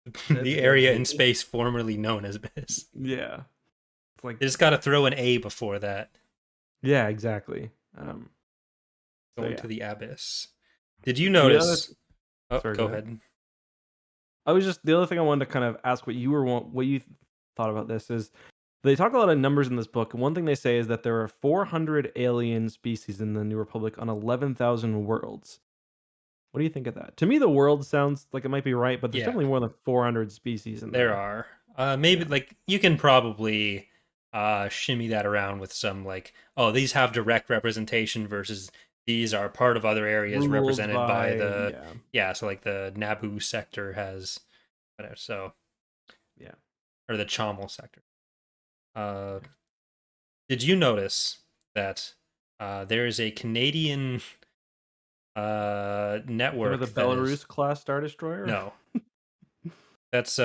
That's The dead area to in me. space formerly known as Biss. Yeah, it's like They just got to throw an A before that. yeah, exactly. So Going yeah, to the abyss. Did you the other. notice? Oh, Sorry, go go ahead. ahead. I was just the other thing I wanted to kind of ask what you thought about this is they talk a lot of numbers in this book. And one thing they say is that there are 400 alien species in the New Republic on 11,000 worlds. What do you think of that? To me, the world sounds like it might be right, but there's Yeah, definitely more than 400 species in there there. are. Maybe Yeah. like you can probably shimmy that around with some like, oh, these have direct representation versus these are part of other areas Ruled represented by by the yeah. yeah. So like the Naboo sector has whatever. So Yeah. or the Chommel sector. Uh, did you notice that there is a Canadian Remember the network that is Belarus class Star Destroyer? no, that's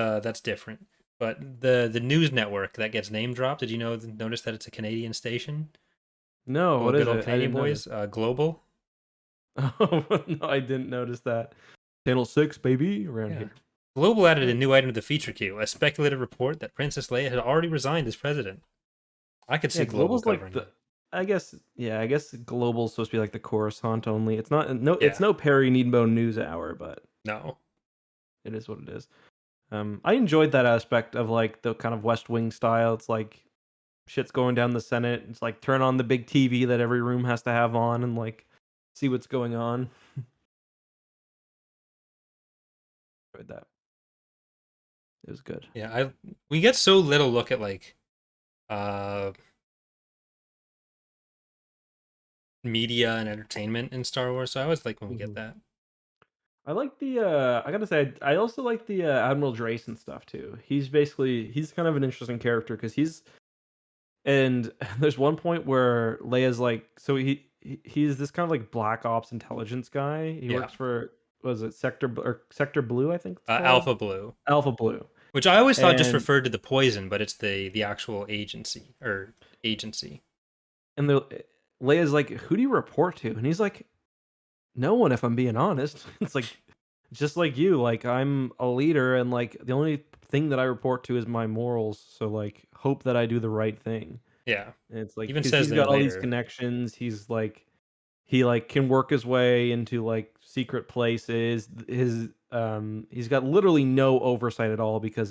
different. But the news network that gets name dropped, did you notice that it's a Canadian station? No, Oh, what good is old it? I Canadian didn't boys. notice. Global. Oh, no, I didn't notice that. Channel 6, baby, around Yeah. here. Global added a Right. new item to the feature queue, a speculative report that Princess Leia had already resigned as president. I could Yeah, see Global global's like covering the that. I guess yeah, I guess global's supposed to be like the Coruscant only. It's not no it's Yeah. no Perry Needmo news hour, but No. it is what it is. I enjoyed that aspect of like the kind of West Wing style. It's like shit's going down the Senate. It's like turn on the big TV that every room has to have on and like see what's going on. Enjoyed that. It was good. Yeah. We get so little look at like uh media and entertainment in Star Wars. So I always like when we get Mhm. that. I like the I gotta say I also like the Admiral Drayson stuff too. He's kind of an interesting character because and there's one point where Leia's like, so he's this kind of like black ops intelligence guy. He Yeah, works for, was it Sector Blue, I think it's called? Alpha Blue, Alpha Blue. which I always thought just And referred to the poison, but it's the actual agency or agency. and the Leia's like, who do you report to? And he's like, no one, if I'm being honest. It's like, just like you, like I'm a leader, and like the only thing that I report to is my morals. So like, hope that I do the right thing. Yeah, And it's like even because says he's there got all these later. connections. He's like, he like can work his way into like secret places. He's got literally no oversight at all because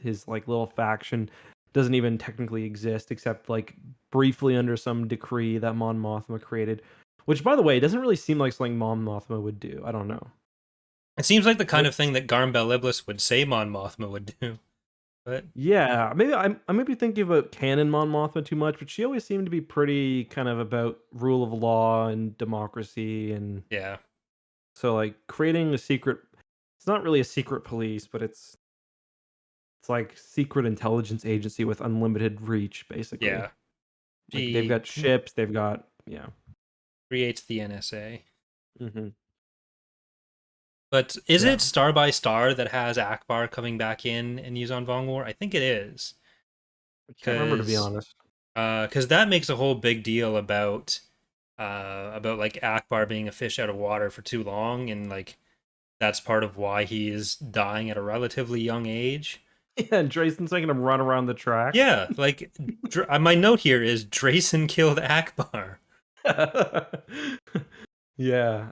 his like little faction doesn't even technically exist except like briefly under some decree that Mon Mothma created. Which, by the way, doesn't really seem like something Mon Mothma would do. I don't know. It seems like the kind What? of thing that Garm Beliblis would say Mon Mothma would do, but Yeah, maybe I may be thinking about canon Mon Mothma too much, but she always seemed to be pretty kind of about rule of law and democracy, and yeah, so like creating a secret. It's not really a secret police, but it's like secret intelligence agency with unlimited reach, basically. yeah. Like they've She got ships, they've got yeah. creates the NSA. Hmm. But is Yeah, it Star by Star that has Ackbar coming back in and use on Vong War? I think it is, I can't remember to be because honest. that makes a whole big deal about like Ackbar being a fish out of water for too long, and like that's part of why he is dying at a relatively young age. Yeah, and Drayson's making him run around the track. Yeah, like my note here is Drayson killed Ackbar. Yeah,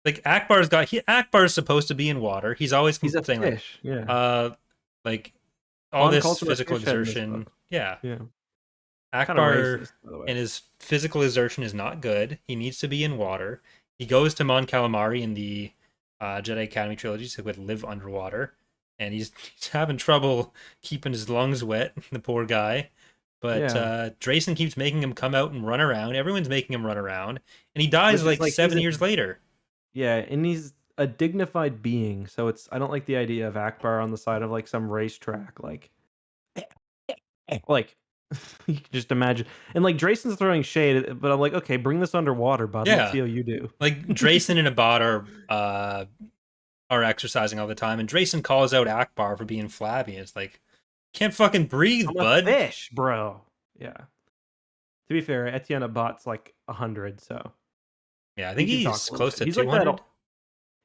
Like Ackbar's supposed to be in water. He's always he's a saying fish. Yeah, uh, like all Han this calls him a physical fish head in this exertion. book. Yeah, Yeah, kind of Ackbar racist, by the way. and his physical exertion is not good. He needs to be in water. He goes to Mon Calamari in the Jedi Academy trilogy, so he would live underwater, and he's having trouble keeping his lungs wet. The poor guy. But Yeah, Drayson keeps making him come out and run around. Everyone's making him run around, and he dies which is like like he's 7 years later. yeah, and he's a dignified being. So it's I don't like the idea of Akbar on the side of like some racetrack, like you can just imagine. And like Drayson's throwing shade, but I'm like, okay, bring this underwater, bud. Let's Yeah, see how you do. like Drayson and Abad are exercising all the time, and Drayson calls out Ackbar for being flabby. It's like, can't fucking breathe, I'm a bud. fish, bro. Yeah. To be fair, Etienne Abat's like 100, so Yeah, I he think can talk he's a little close shit. to 200.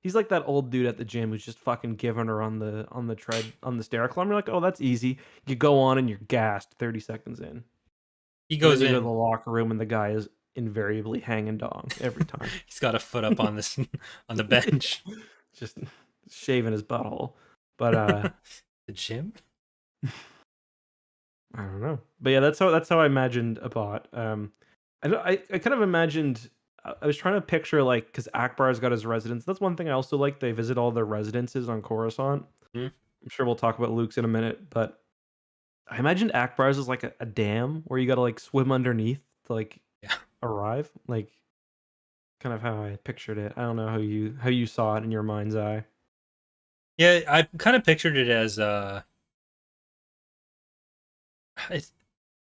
He's like that old dude at the gym who's just fucking giving her on the tread on the stair climb. You're like, oh, that's easy. You go on and you're gassed 30 seconds in, He and then goes you go to the in. locker room and the guy is invariably hanging dong every time, He's got a foot up on this on the bench. just shaving his butthole. But The gym. I don't know. But yeah, that's how I imagined a bot. I kind of imagined. I was trying to picture like because Akbar's got his residence. That's one thing I also like. They visit all their residences on Coruscant. Hmm? I'm sure we'll talk about Luke's in a minute, but I imagined Akbar's is like a dam where you got to like swim underneath to like Yeah, arrive. Like kind of how I pictured it. I don't know how you saw it in your mind's eye. yeah. I kind of pictured it as it's,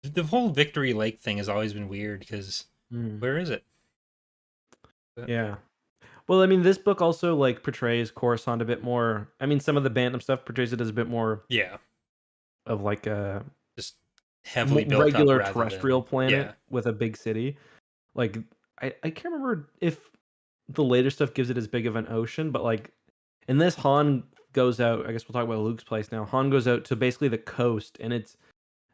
the whole Victory Lake thing has always been weird because Mm. where is it? But, Yeah. Well, I mean, this book also like portrays Coruscant a bit more. I mean, some of the Bantam stuff portrays it as a bit more yeah, of like a just heavily built up regular rather terrestrial than planet yeah, with a big city. Like I can't remember if the later stuff gives it as big of an ocean, but like in this Han goes out, I guess we'll talk about Luke's place now. Han goes out to basically the coast, and it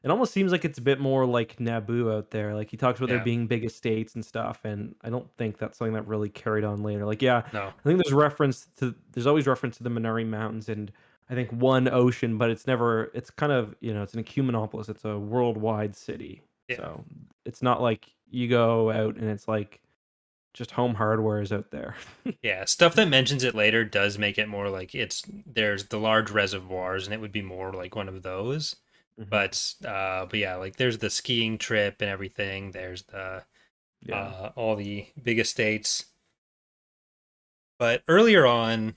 almost seems like it's a bit more like Naboo out there. Like he talks about there yeah. being big estates and stuff, and I don't think that's something that really carried on later. Like, yeah, No, I think there's always reference to the Minari Mountains and I think one ocean, but it's never. It's kind of it's an ecumenopolis. It's a worldwide city, yeah. so it's not like you go out and it's like just Home Hardware is out there. Yeah, stuff that mentions it later does make it more like there's the large reservoirs and it would be more like one of those. Hmm. But yeah, like there's the skiing trip and everything. There's the Yeah. all the big estates. But earlier on,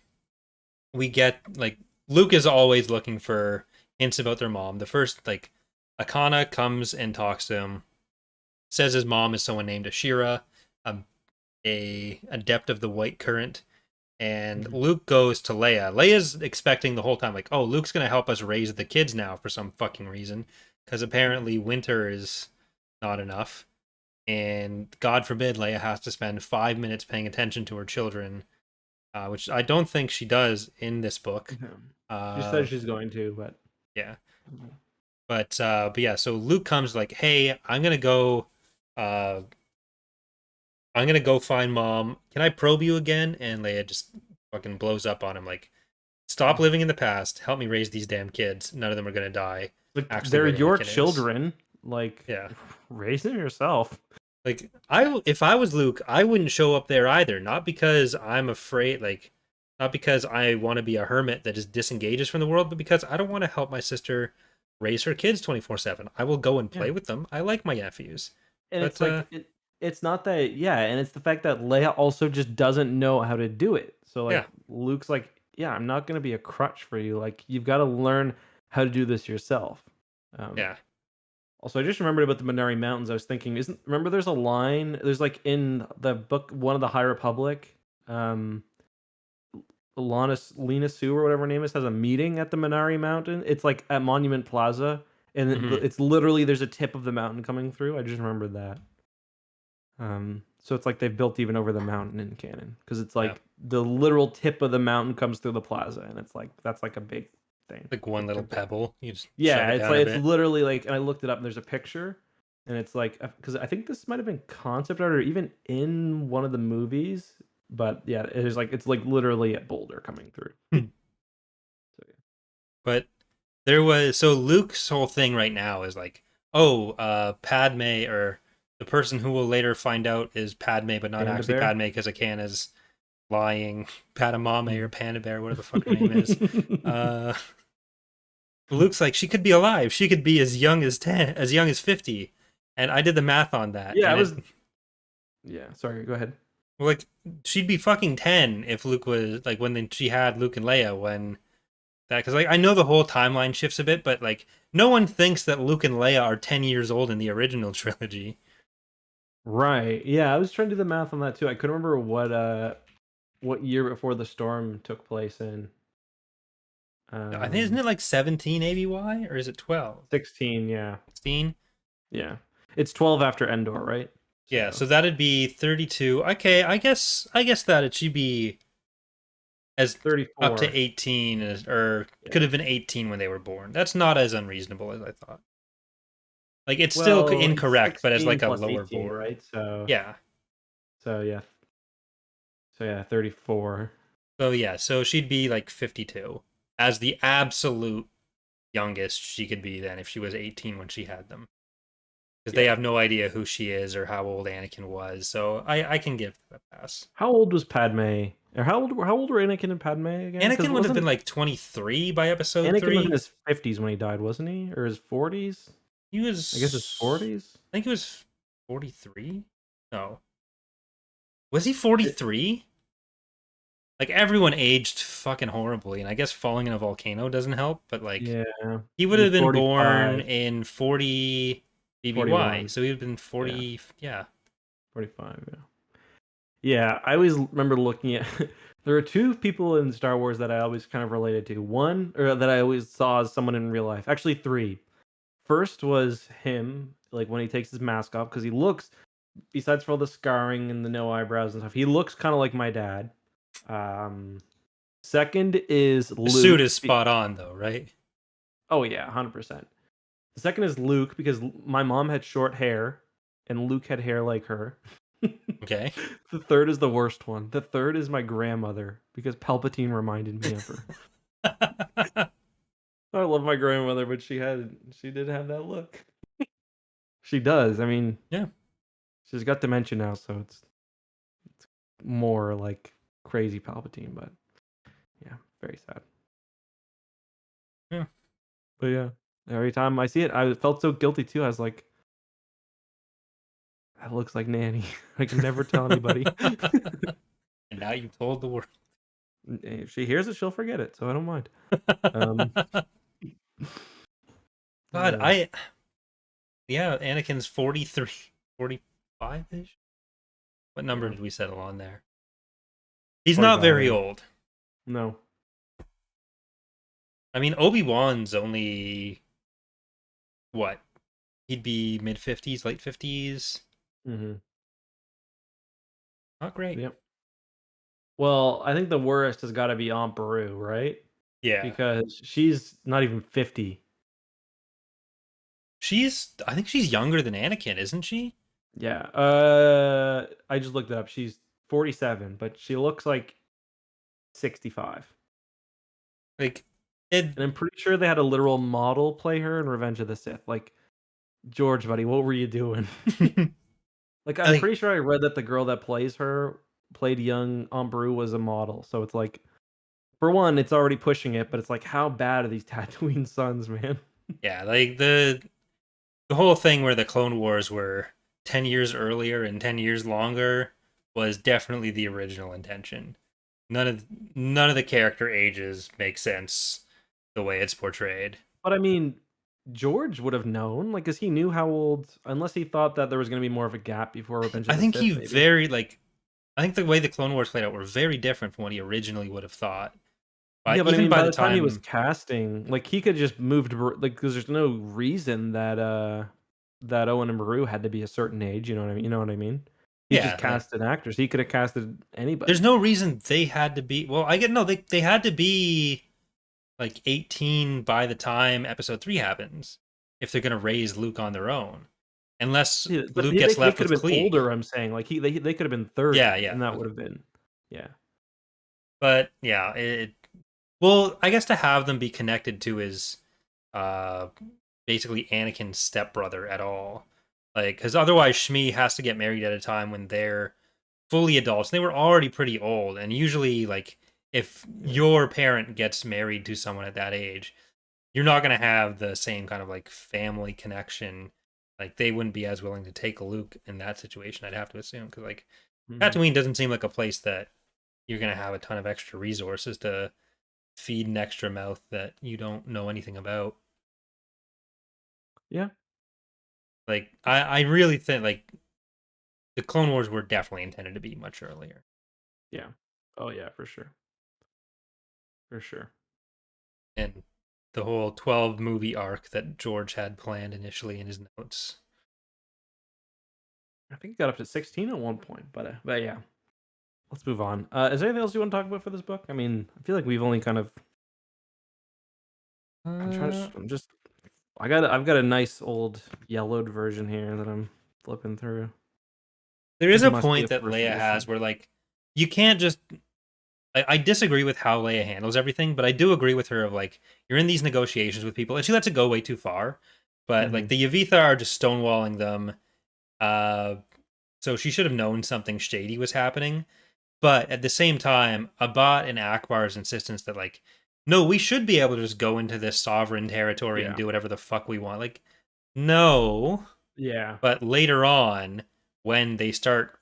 we get like Luke is always looking for hints about their mom. The first like Akana comes and talks to him, says his mom is someone named Ashira, um, a adept of the white current. And Mhm. Luke goes to Leia. Leia's expecting the whole time, like, oh, Luke's gonna help us raise the kids now for some fucking reason, because apparently winter is not enough, and God forbid Leia has to spend 5 minutes paying attention to her children, which I don't think she does in this book. Yeah. She Uh, says she's going to, but yeah, but yeah, so Luke comes like, hey, uh, I'm gonna go find mom. Can I probe you again? And Leia just fucking blows up on him like, stop living in the past. Help me raise these damn kids. None of them are gonna die. like Actually, they're where your Anakin is. children. Like Yeah. raise them yourself. Like if I was Luke, I wouldn't show up there either. Not because I'm afraid, like, not because I want to be a hermit that just disengages from the world, but because I don't want to help my sister raise her kids 24/7. I will go and Yeah. play with them. I like my nephews, And but it's like it's not that, yeah, and it's the fact that Leia also just doesn't know how to do it. So yeah, like Luke's like, yeah, I'm not gonna be a crutch for you. Like you've got to learn how to do this yourself. Um, yeah. Also, I just remembered about the Minari Mountains. I was thinking, isn't remember there's a line, there's like in the book one of the High Republic, um Lena Sue or whatever her name is has a meeting at the Minari Mountain. It's like at Monument Plaza, and Hmm. it's literally there's a tip of the mountain coming through. I just remembered that. So it's like they've built even over the mountain in canon because it's Yeah, like the literal tip of the mountain comes through the plaza, and it's like that's like a big thing. like one little pebble, you just shove Yeah, it it's down like a it's bit. literally like, and I looked it up, and there's a picture, and it's like because I think this might have been concept art or even in one of the movies, but yeah, it's like literally a boulder coming through. So yeah. But there was so Luke's whole thing right now is like, oh, Padme, or the person who will later find out is Padme, but not Panda actually bear. Padme because Akana's lying. Padamame or Panda Bear, whatever the fuck her name is. Uh, Luke's like, she could be alive. She could be as young as 10, as young as 50. And I did the math on that, Yeah, I and was. it Yeah, sorry. Go ahead. like she'd be fucking 10 if Luke was like when she had Luke and Leia when that, because like I know the whole timeline shifts a bit, but like no one thinks that Luke and Leia are 10 years old in the original trilogy. Right. Yeah, I was trying to do the math on that too. I couldn't remember what year before the storm took place in. I think isn't Um, it like 17 ABY or is it 12? 16. Yeah. 16? Yeah. It's 12 after Endor, right? Yeah, So so that'd be 32. Okay, I guess that it should be as up to 34. 18 or Yeah. could have been 18 when they were born. That's not as unreasonable as I thought. Like it's still Well, it's incorrect, but as 16 like a plus lower 18, board. right? So Yeah. so yeah. So yeah, 34. So yeah, so she'd be like 52 as the absolute youngest she could be then if she was 18 when she had them. Because they Yeah. have no idea who she is or how old Anakin was. So I can give that a pass. How old was Padme? Or how old were Anakin and Padme again? Because Anakin would have been wasn't like 23 by episode Anakin was in 3. his 50s when he died, wasn't he? Or his 40s? He I guess his was, 40s. I think he was 43. No, was he 43? Like everyone aged fucking horribly, and I guess falling in a volcano doesn't help. But like Yeah. he would He's have been born 45, in 40 BBY, 41. so he would have been Yeah, 40. Yeah. 45. Yeah. Yeah, I always remember looking at. There are two people in Star Wars that I always kind of related to. One, or that I always saw as someone in real life. Actually, three. First was him, like when he takes his mask off, because he looks, besides for all the scarring and the no eyebrows and stuff, he looks kind of like my dad. Um, Second is The suit Luke. is spot on though, right? Oh yeah, 100%. The second is Luke because my mom had short hair, and Luke had hair like her. Okay. The third is the worst one. The third is my grandmother because Palpatine reminded me of her. I love my grandmother, but she did have that look. She does. I mean, Yeah. she's got dementia now, so it's more like crazy Palpatine, but yeah, very sad. Yeah. But yeah, every time I see it, I felt so guilty too. I was like, That looks like Nanny. I can never tell anybody. And now you've told the world. If she hears it, she'll forget it, so I don't mind. Um, God, uh, yeah, Anakin's 43, 45-ish. What number yeah, did we settle on there? He's not 45, I very think. old. No. I mean, Obi-Wan's only what? He'd be mid 50s, late 50s. Hmm. Not great. Yep. Well, I think the worst has got to be Aunt Beru, right? Yeah. Because she's not even 50. I think she's younger than Anakin, isn't she? Yeah. I just looked it up. She's 47, but she looks like 65. Like, it, And I'm pretty sure they had a literal model play her in Revenge of the Sith. Like, George, buddy, what were you doing? Like, I'm like, pretty sure I read that the girl that plays her played young Aunt Beru was a model. So it's like, for one, it's already pushing it, but it's like, how bad are these Tatooine sons, man? yeah, like the whole thing where the Clone Wars were 10 years earlier and 10 years longer was definitely the original intention. None of none of the character ages make sense the way it's portrayed. But I mean, George would have known, like, because he knew how old, unless he thought that there was going to be more of a gap before Revenge of I the think Sith, he maybe. very like I think the way the Clone Wars played out were very different from what he originally would have thought. Yeah, But but I even mean, by by the the time he was time, casting, like, he could just moved, like, because there's no reason that that Owen and Maru had to be a certain age. You know what I mean? You know what I mean? He just yeah, like casted actors. He could have casted there's anybody. no reason they had to be. Well, I get no, they had to be like 18 by the time Episode 3 happens if they're gonna raise Luke on their own, unless Yeah, but Luke they gets they left could with have been Klieg. older. I'm saying, like, they could have been Yeah, 30, yeah, and that would okay. have been, yeah, But yeah, well, I guess to have them be connected to his uh basically Anakin's stepbrother at all. Like, because otherwise Shmi has to get married at a time when they're fully adults. They were already pretty old, and usually, like, if yeah. your parent gets married to someone at that age, you're not gonna have the same kind of like family connection. Like, they wouldn't be as willing to take Luke in that situation. I'd have to assume because like Hmm. Tatooine doesn't seem like a place that you're gonna have a ton of extra resources to feed an extra mouth that you don't know anything about. Yeah, Like, I really think like the Clone Wars were definitely intended to be much earlier. yeah. Oh yeah, for sure, for sure. And the whole 12 movie arc that George had planned initially in his notes. I think it got up to 16 at one point, but yeah. Let's move on. Is there anything else you want to talk about for this book? I mean, I feel like we've only kind of. I'm trying to. Uh, I'm just. I've got a nice old yellowed version here that I'm flipping through. there is This a must be point a that first Leia has edition. where, like, you can't just. I disagree with how Leia handles everything, but I do agree with her of, like, you're in these negotiations with people, and she lets it go way too far. But, like, Hmm. the Yavitha are just stonewalling them. Uh, so she should have known something shady was happening. But at the same time, Abbott and Akbar's insistence that, like, no, we should be able to just go into this sovereign territory and Yeah. do whatever the fuck we want. Like, no. Yeah. But later on, when they start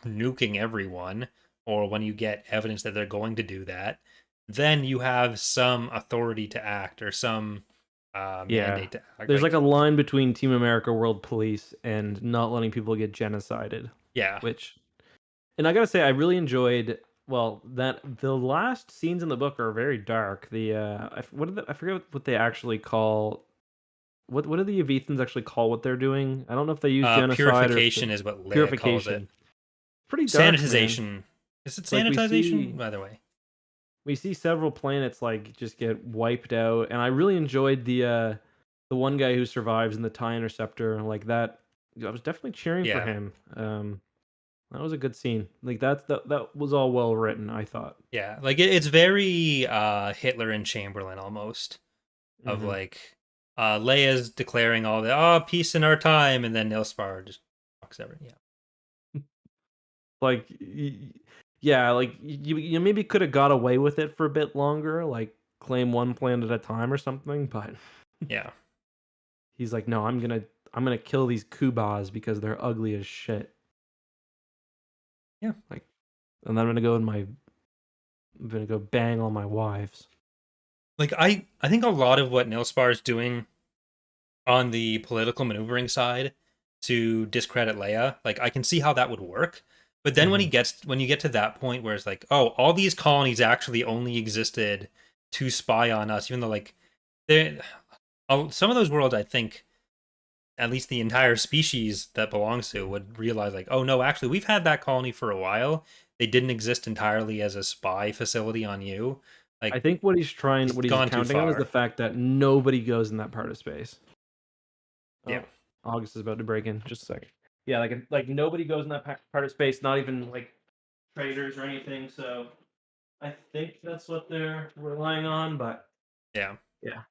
nuking everyone, or when you get evidence that they're going to do that, then you have some authority to act or some Yeah. mandate to act. There's like Like, a line between Team America World Police and not letting people get genocided, yeah, which, and I gotta say, I really enjoyed. Well, that the last scenes in the book are very dark. I forget what they actually call. What do the Avethans actually call what they're doing? I don't know if they use genocide or if purification is what Leia calls it. purification. Pretty dark, man. Sanitization. Is it Like, sanitization? By the way. we see several planets like just get wiped out, and I really enjoyed the one guy who survives in the TIE interceptor, like that. I was definitely cheering for Yeah. him. That was a good scene. Like, that was all well written, I thought. Yeah. Like, it's very Hitler and Chamberlain almost. Of Hmm. like Leia's declaring all the peace in our time, and then Nilspar just fucks everything. Yeah. Like, yeah, like, you maybe could have got away with it for a bit longer, like claim one planet at a time or something, but Yeah. he's like, no, I'm gonna kill these Kubas because they're ugly as shit. Yeah. Like, and then I'm gonna go bang all my wives. Like I think a lot of what Nilspar is doing on the political maneuvering side to discredit Leia, like I can see how that would work. But then Mm-hmm. when you get to that point where it's like, oh, all these colonies actually only existed to spy on us, even though like they some of those worlds, I think at least the entire species that belongs to would realize like, oh no, actually we've had that colony for a while. They didn't exist entirely as a spy facility on you. I Like think what it's he's gone too counting on is the far. fact that nobody goes in that part of space. Yeah. Oh, August is about to break in. Just a second. Yeah, like nobody goes in that part of space. Not even like traders or anything. So I think that's what they're relying on. But Yeah. yeah.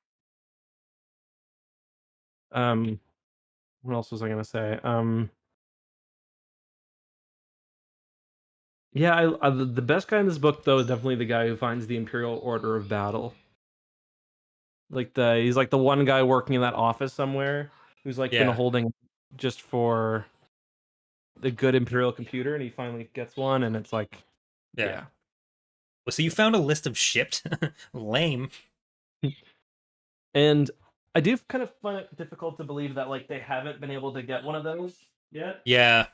Um, what else was I gonna say? Yeah, the best guy in this book though is definitely the guy who finds the Imperial Order of Battle. Like he's like the one guy working in that office somewhere who's like been Yeah. holding just for the good Imperial computer, and he finally gets one, and it's like, Yeah. yeah. Well, so you found a list of ships? Lame. And I do kind of find it difficult to believe that like they haven't been able to get one of those yet. Yeah.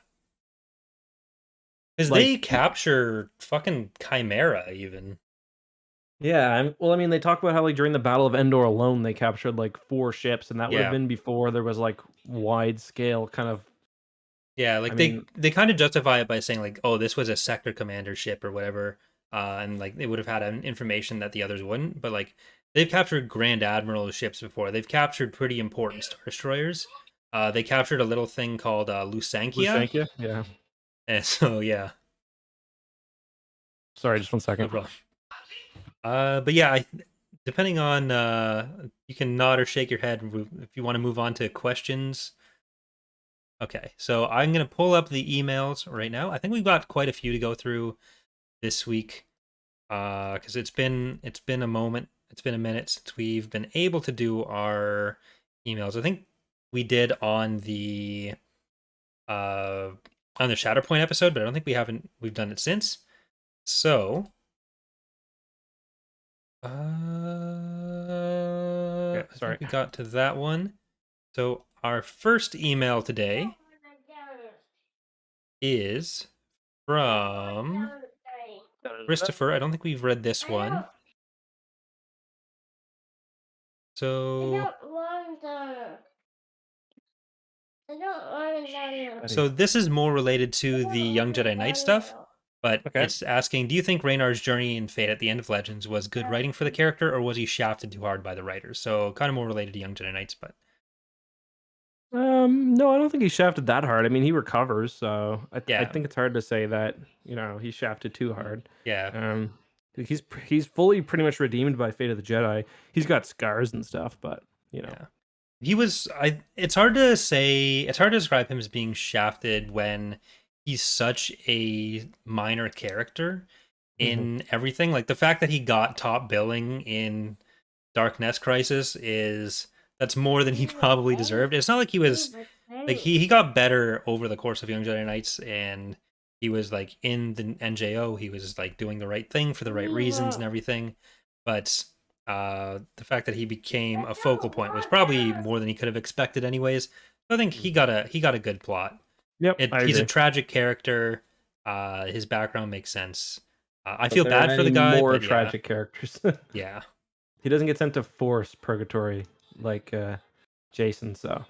Because they Like, capture fucking Chimera, even. yeah, well, I mean, they talk about how like during the Battle of Endor alone, they captured like 4 ships, and that would have Yeah. been before there was like wide scale kind of. Yeah, I like mean, they kind of justify it by saying like, oh, this was a sector commander ship or whatever, and like they would have had an information that the others wouldn't. But like they've captured Grand Admiral ships before. They've captured pretty important star destroyers. They captured a little thing called Lusankia, Lusankia, yeah. and so yeah, Sorry, just one no second. problem. But yeah, depending on you can nod or shake your head if you want to move on to questions. Okay, so I'm gonna pull up the emails right now. I think we've got quite a few to go through this week, because it's been a moment, it's been a minute since we've been able to do our emails. I think we did uh on the Shatterpoint episode, but I don't think we've done it since. So Okay, I sorry. think we got to that one. So our first email today is from Christopher. I don't think we've read this one. So Betty. so this is more related to the Young Jedi Knight stuff, but Okay. it's asking, do you think Raynar's journey in Fate at the end of Legends was good writing for the character, or was he shafted too hard by the writers? So kind of more related to Young Jedi Knights, but No, I don't think he shafted that hard. I mean, he recovers, so I yeah, think it's hard to say that he shafted too hard. yeah, Um, he's fully pretty much redeemed by Fate of the Jedi. He's got scars and stuff, but yeah. He was it's hard to say, it's hard to describe him as being shafted when he's such a minor character mhm. in everything. Like the fact that he got top billing in Dark Nest Crisis is that's more than he probably deserved. It's not like he was like he got better over the course of Young Jedi Knights, and he was like in the NJO, he was like doing the right thing for the right reasons and everything. But the fact that he became a focal point was probably more than he could have expected anyways. I think he got a good plot. Yep, I He's a agree. tragic character. His background makes sense. I But feel there are bad for many the guy, more but yeah, tragic characters. yeah. He doesn't get sent to Force Purgatory like Jason. So.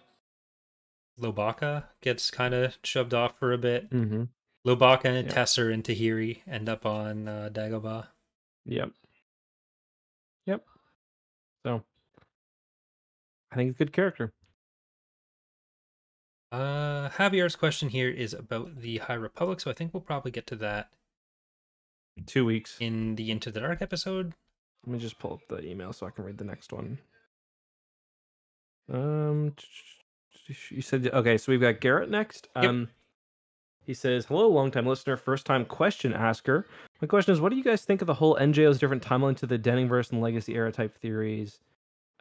Lobaka gets kind of shoved off for a bit. Mm-hmm. Lobaka and Yep. Tesser and Tahiri end up on Dagobah. Yep. Yep. So I think he's a good character. Javier's question here is about the High Republic, so I think we'll probably get to that 2 weeks. in the Into the Dark episode. Let me just pull up the email so I can read the next one. You said okay, so we've got Garrett next. Yep. He says, "Hello, long-time listener, first-time question asker. My question is, what do you guys think of the whole NJO's different timeline to the Denningverse and Legacy era type theories?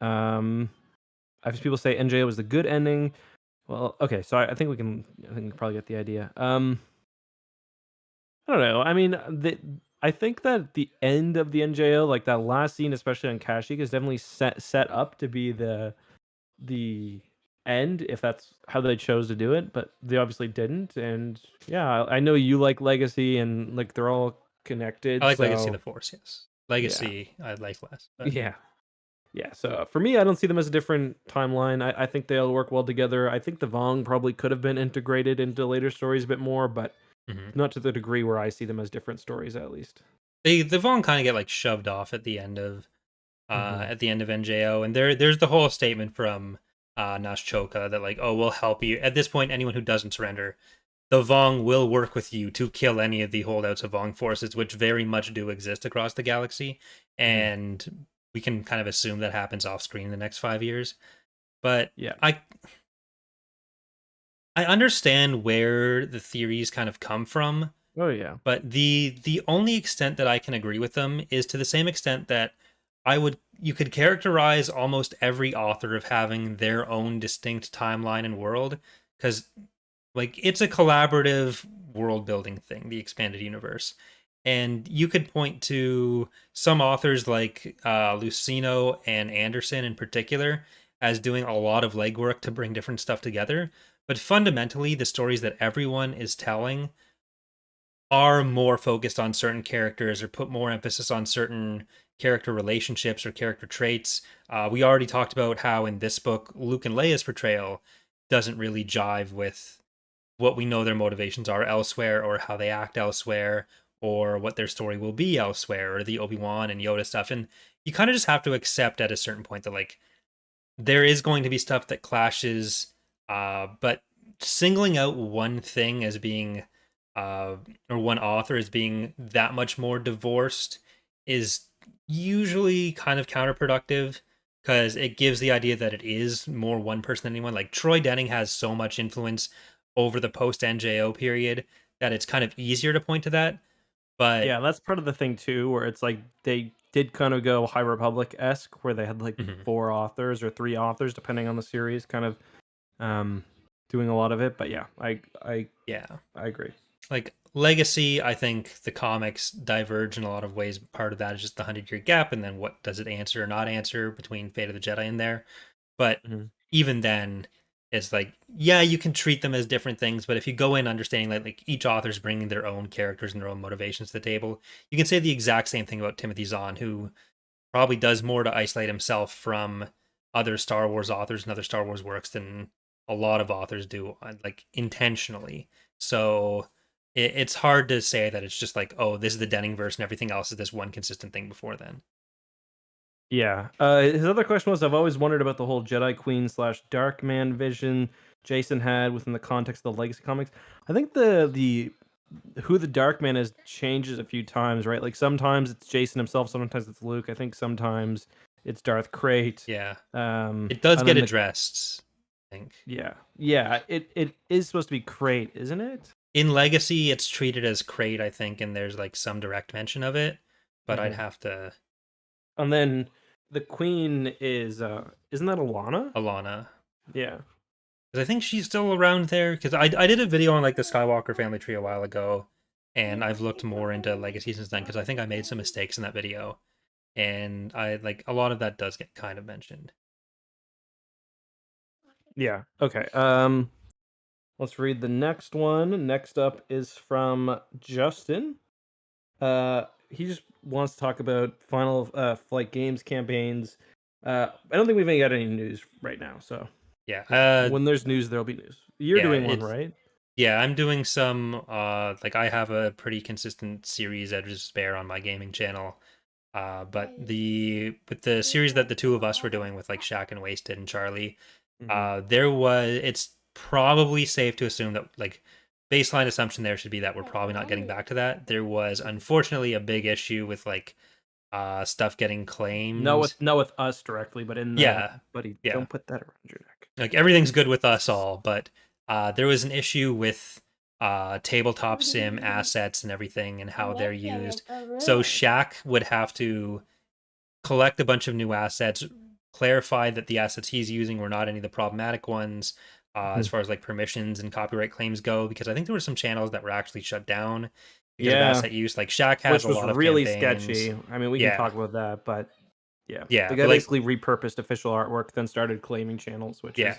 I've seen people say NJO was the good ending. Well, okay, so I think we can. I think we probably get the idea. I don't know. I mean, I think that the end of the NJO, like that last scene, especially on Kashyyyk, is definitely set up to be the end if that's how they chose to do it. But they obviously didn't. And yeah, I know you like Legacy, and like they're all I connected. like Legacy of So the Force, yes. yeah, Legacy I like less, but yeah. Yeah, so for me, I don't see them as a different timeline. I think they'll work well together. I think the Vong probably could have been integrated into later stories a bit more, but mhm. not to the degree where I see them as different stories, at least. The Vaughn kind of get like shoved off Hmm. at the end of NJO, and there's the whole statement from Nash Choka that like, oh, we'll help you. At this point, anyone who doesn't surrender, the Vong will work with you to kill any of the holdouts of Vong forces, which very much do exist across the galaxy, Hmm. and we can kind of assume that happens off screen in the next 5 years. But Yeah. I I understand where the theories kind of come from, Oh yeah. but the only extent that I can agree with them is to the same extent that you could characterize almost every author of having their own distinct timeline and world, because like it's a collaborative world building thing, the expanded universe. And you could point to some authors like Lucino and Anderson in particular as doing a lot of legwork to bring different stuff together. But fundamentally, the stories that everyone is telling are more focused on certain characters or put more emphasis on certain character relationships or character traits. We already talked about how in this book, Luke and Leia's portrayal doesn't really jive with what we know their motivations are elsewhere or how they act elsewhere or what their story will be elsewhere or the Obi-Wan and Yoda stuff. And you kind of just have to accept at a certain point that like there is going to be stuff that clashes, but singling out one thing as being uh, or one author as being that much more divorced is usually kind of counterproductive because it gives the idea that it is more one person than anyone. Like Troy Denning has so much influence over the post NJO period that it's kind of easier to point to that. But Yeah, that's part of the thing too, where it's like they did kind of go High Republic esque, where they had like mhm, four authors or three authors, depending on the series, kind of um doing a lot of it. But yeah, yeah, I agree. like Legacy, I think the comics diverge in a lot of ways. Part of that is just the 100-year gap, and then what does it answer or not answer between Fate of the Jedi in there. But Hmm. even then, it's like, yeah, you can treat them as different things, but if you go in understanding like each author's bringing their own characters and their own motivations to the table, you can say the exact same thing about Timothy Zahn, who probably does more to isolate himself from other Star Wars authors and other Star Wars works than a lot of authors do, like intentionally. So it's hard to say that it's just like, oh, this is the Denning verse and everything else is this one consistent thing before then. Yeah. His other question was, I've always wondered about the whole Jedi Queen slash Dark Man vision Jason had within the context of the Legacy comics. I think the who the Dark Man is changes a few times, right? Like sometimes it's Jason himself, sometimes it's Luke. I think sometimes it's Darth Krayt. Yeah, it does And get then the addressed, I think. yeah, it is supposed to be Krayt, isn't it? In Legacy, it's treated as Crate, I think, and there's like some direct mention of it, but I'd Hmm. have to And then the Queen is isn't that Alana? Alana. Yeah. Because I think she's still around there. Because I did a video on like the Skywalker family tree a while ago, and I've looked more into Legacy since then because I think I made some mistakes in that video, and I like a lot of that does get kind of mentioned. Yeah. Okay. Let's read the next one. Next up is from Justin. He just wants to talk about Final Flight Games campaigns. I don't think we've even got any news right now. So Yeah, yeah, when there's news, there'll be news. You're yeah, doing one, it's right? yeah. I'm doing some like I have a pretty consistent series Edges of Despair on my gaming channel. But the with the series that the two of us were doing with like Shaq and Wasted and Charlie, Hmm. it's probably safe to assume that like baseline assumption there should be that we're probably not getting back to that. There was unfortunately a big issue with like stuff getting claimed. Not with us directly, but in the Yeah, buddy. yeah. Don't put that around your neck. Like everything's good with us all, but there was an issue with tabletop sim assets and everything and how they're used. So Shaq would have to collect a bunch of new assets, clarify that the assets he's using were not any of the problematic ones, as far as like permissions and copyright claims go, because I think there were some channels that were actually shut down because of Yeah, asset use. Like Shaq has which a was lot of really campaigns. sketchy. I mean, we can Yeah, talk about that, but yeah, the yeah, guy but like basically repurposed official artwork, then started claiming channels, which yeah. is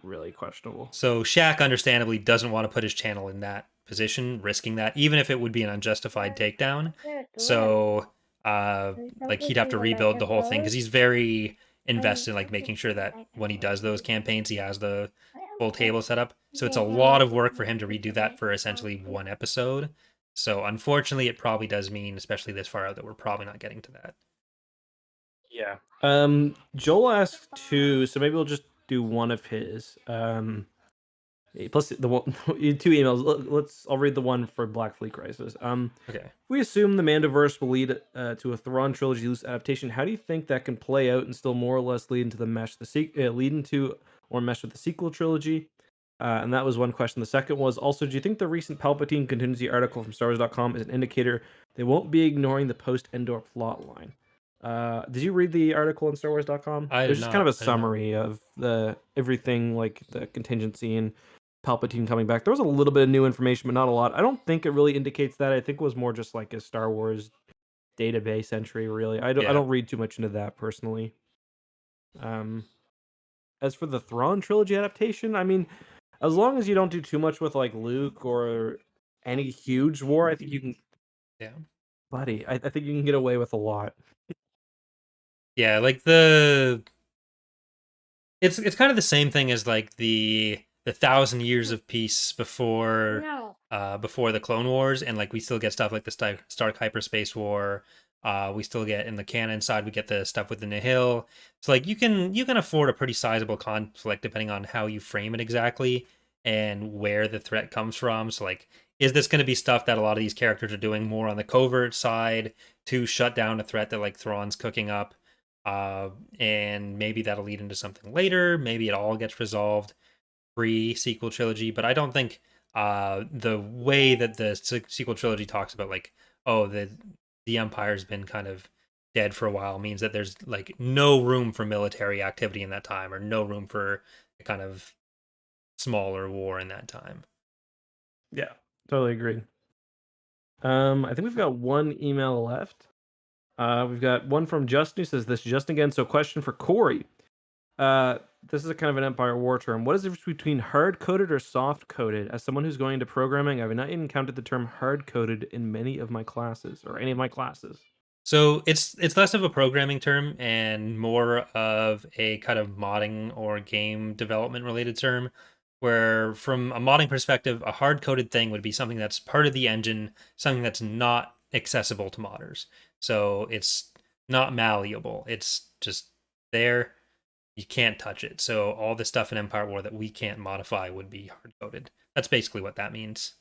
really questionable. So Shaq understandably doesn't want to put his channel in that position, risking that, even if it would be an unjustified takedown. So like he'd have to rebuild the whole thing because he's very invested in like making sure that when he does those campaigns, he has the full table set up. So it's a lot of work for him to redo that for essentially one episode. So unfortunately, it probably does mean, especially this far out, that we're probably not getting to that. Yeah. Joel asked two, so maybe we'll just do one of his. Plus the one, two emails. I'll read the one for Black Fleet Crisis. Okay. If we assume the Mandoverse will lead to a Thrawn trilogy loose adaptation, how do you think that can play out and still more or less lead into lead into or mesh with the sequel trilogy? And that was one question. The second was also, do you think the recent Palpatine contingency article from StarWars.com is an indicator they won't be ignoring the post-Endor plot line? Did you read the article on StarWars.com? I It was did just kind of not. a I did not. summary of the everything, like the contingency and Palpatine coming back. There was a little bit of new information, but not a lot. I don't think it really indicates that. I think it was more just like a Star Wars database entry. Really, I Yeah. don't read too much into that personally. Um, as for the Thrawn trilogy adaptation, I mean, as long as you don't do too much with like Luke or any huge war, I think you can, Yeah. buddy. I think you can get away with a lot. Yeah. Like it's kind of the same thing as like the 1,000 years of peace before the Clone Wars, and like we still get stuff like the Stark Hyperspace War. We still get in the canon side, we get the stuff with the Nihil. So like you can afford a pretty sizable conflict depending on how you frame it exactly and where the threat comes from. So like, is this going to be stuff that a lot of these characters are doing more on the covert side to shut down a threat that like Thrawn's cooking up? Uh, and maybe that'll lead into something later. Maybe it all gets resolved pre sequel trilogy. But I don't think the way that the sequel trilogy talks about like, oh, the Empire's been kind of dead for a while means that there's like no room for military activity in that time, or no room for a kind of smaller war in that time. Yeah, totally agree. I think we've got one email left. We've got one from Justin who says this just again. So, question for Corey. Uh, this is a kind of an Empire War term. What is the difference between hard coded or soft coded? As someone who's going into programming, I've not encountered the term hard coded in many of my classes or any of my classes. So it's less of a programming term and more of a kind of modding or game development related term, where from a modding perspective, a hard coded thing would be something that's part of the engine, something that's not accessible to modders. So it's not malleable. It's just there. You can't touch it. So all the stuff in Empire War that we can't modify would be hard coded. That's basically what that means.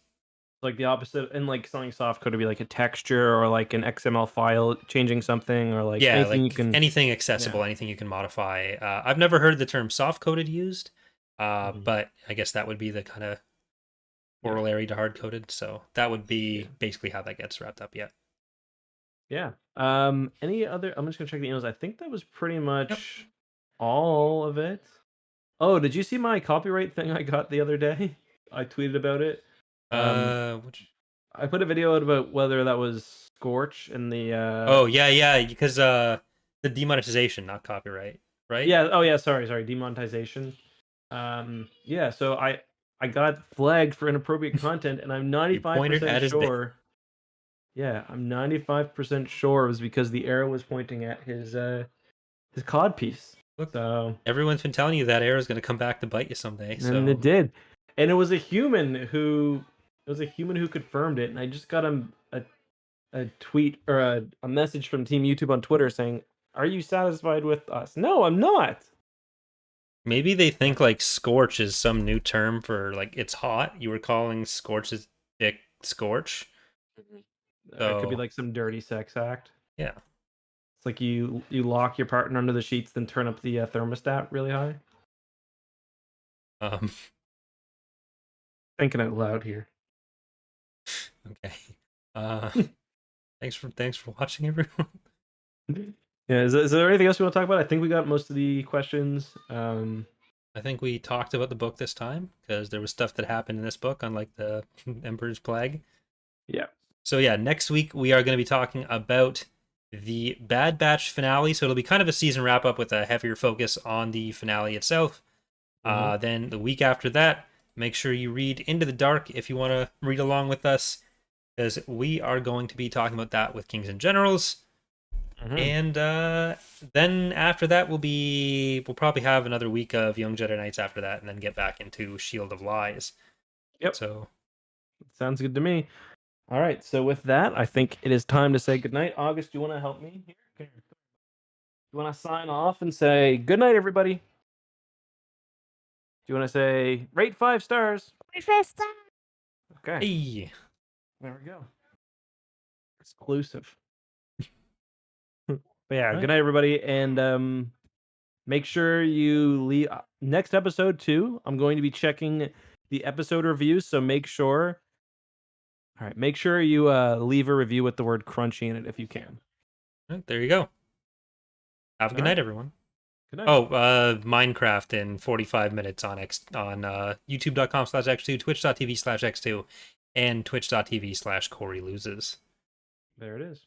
Like the opposite, and like something soft code would be like a texture or like an XML file changing something or like Yeah, anything you like can. anything Yeah. accessible, anything you can modify. I've never heard the term soft coded used, Mhm. but I guess that would be the kind of Yeah. corollary to hard coded. So that would Yeah. be basically how that gets wrapped up. Yeah. Yeah. Any other? I'm just gonna check the emails. I think that was pretty Yep. much all of it. Oh, did you see my copyright thing I got the other day? I tweeted about it. Um, Which? I put a video out about whether that was Scorch and the Oh yeah, yeah. Because the demonetization, not copyright, right? yeah, oh yeah, sorry, demonetization. Yeah, so I got flagged for inappropriate content and I'm You pointed 95% at his dick. sure. Yeah, I'm 95% sure it was because the arrow was pointing at his cod piece. Look, So, everyone's been telling you that arrow is going to come back to bite you someday. and it So did. And it was a human who confirmed it and I just got a tweet or a message from Team YouTube on Twitter saying, "Are you satisfied with us?" No, I'm not. maybe they Uh, think like scorch is some new term for like it's hot. You were calling Scorch's dick scorch. or it could be So like some dirty sex act. yeah. It's like you lock your partner under the sheets, then turn up the thermostat really high. Um, Thinking out loud here. okay. Uh, thanks for watching, everyone. Yeah, is there anything else we want to talk about? I think we got most of the questions. I think we talked about the book this time because there was stuff that happened in this book, unlike the Emperor's Plague. Yeah. So yeah, next week we are going to be talking about the Bad Batch finale. So it'll be kind of a season wrap up with a heavier focus on the finale itself. Mm-hmm. Then the week after that, make sure you read Into the Dark if you want to read along with us, because we are going to be talking about that with Kings and Generals. Mm-hmm. And then after that, we'll probably have another week of Young Jedi Knights after that, and then get back into Shield of Lies. Yep. So Sounds good to me. All right. So with that, I think it is time to say goodnight. August, do you want to help me here? Okay. You want to sign off and say good night, everybody? Do you want to say rate 5 stars? Okay. hey, There we go. Exclusive. But yeah, all good right. night, everybody, and make sure you leave next episode too. I'm going to be checking the episode reviews, so make sure. All right, make sure you leave a review with the word crunchy in it if you can. All right, there you go. Have a All good right, night, everyone. good night. Oh, Minecraft in 45 minutes on youtube.com/x2, twitch.tv/x2, and twitch.tv/Corey loses. There it is.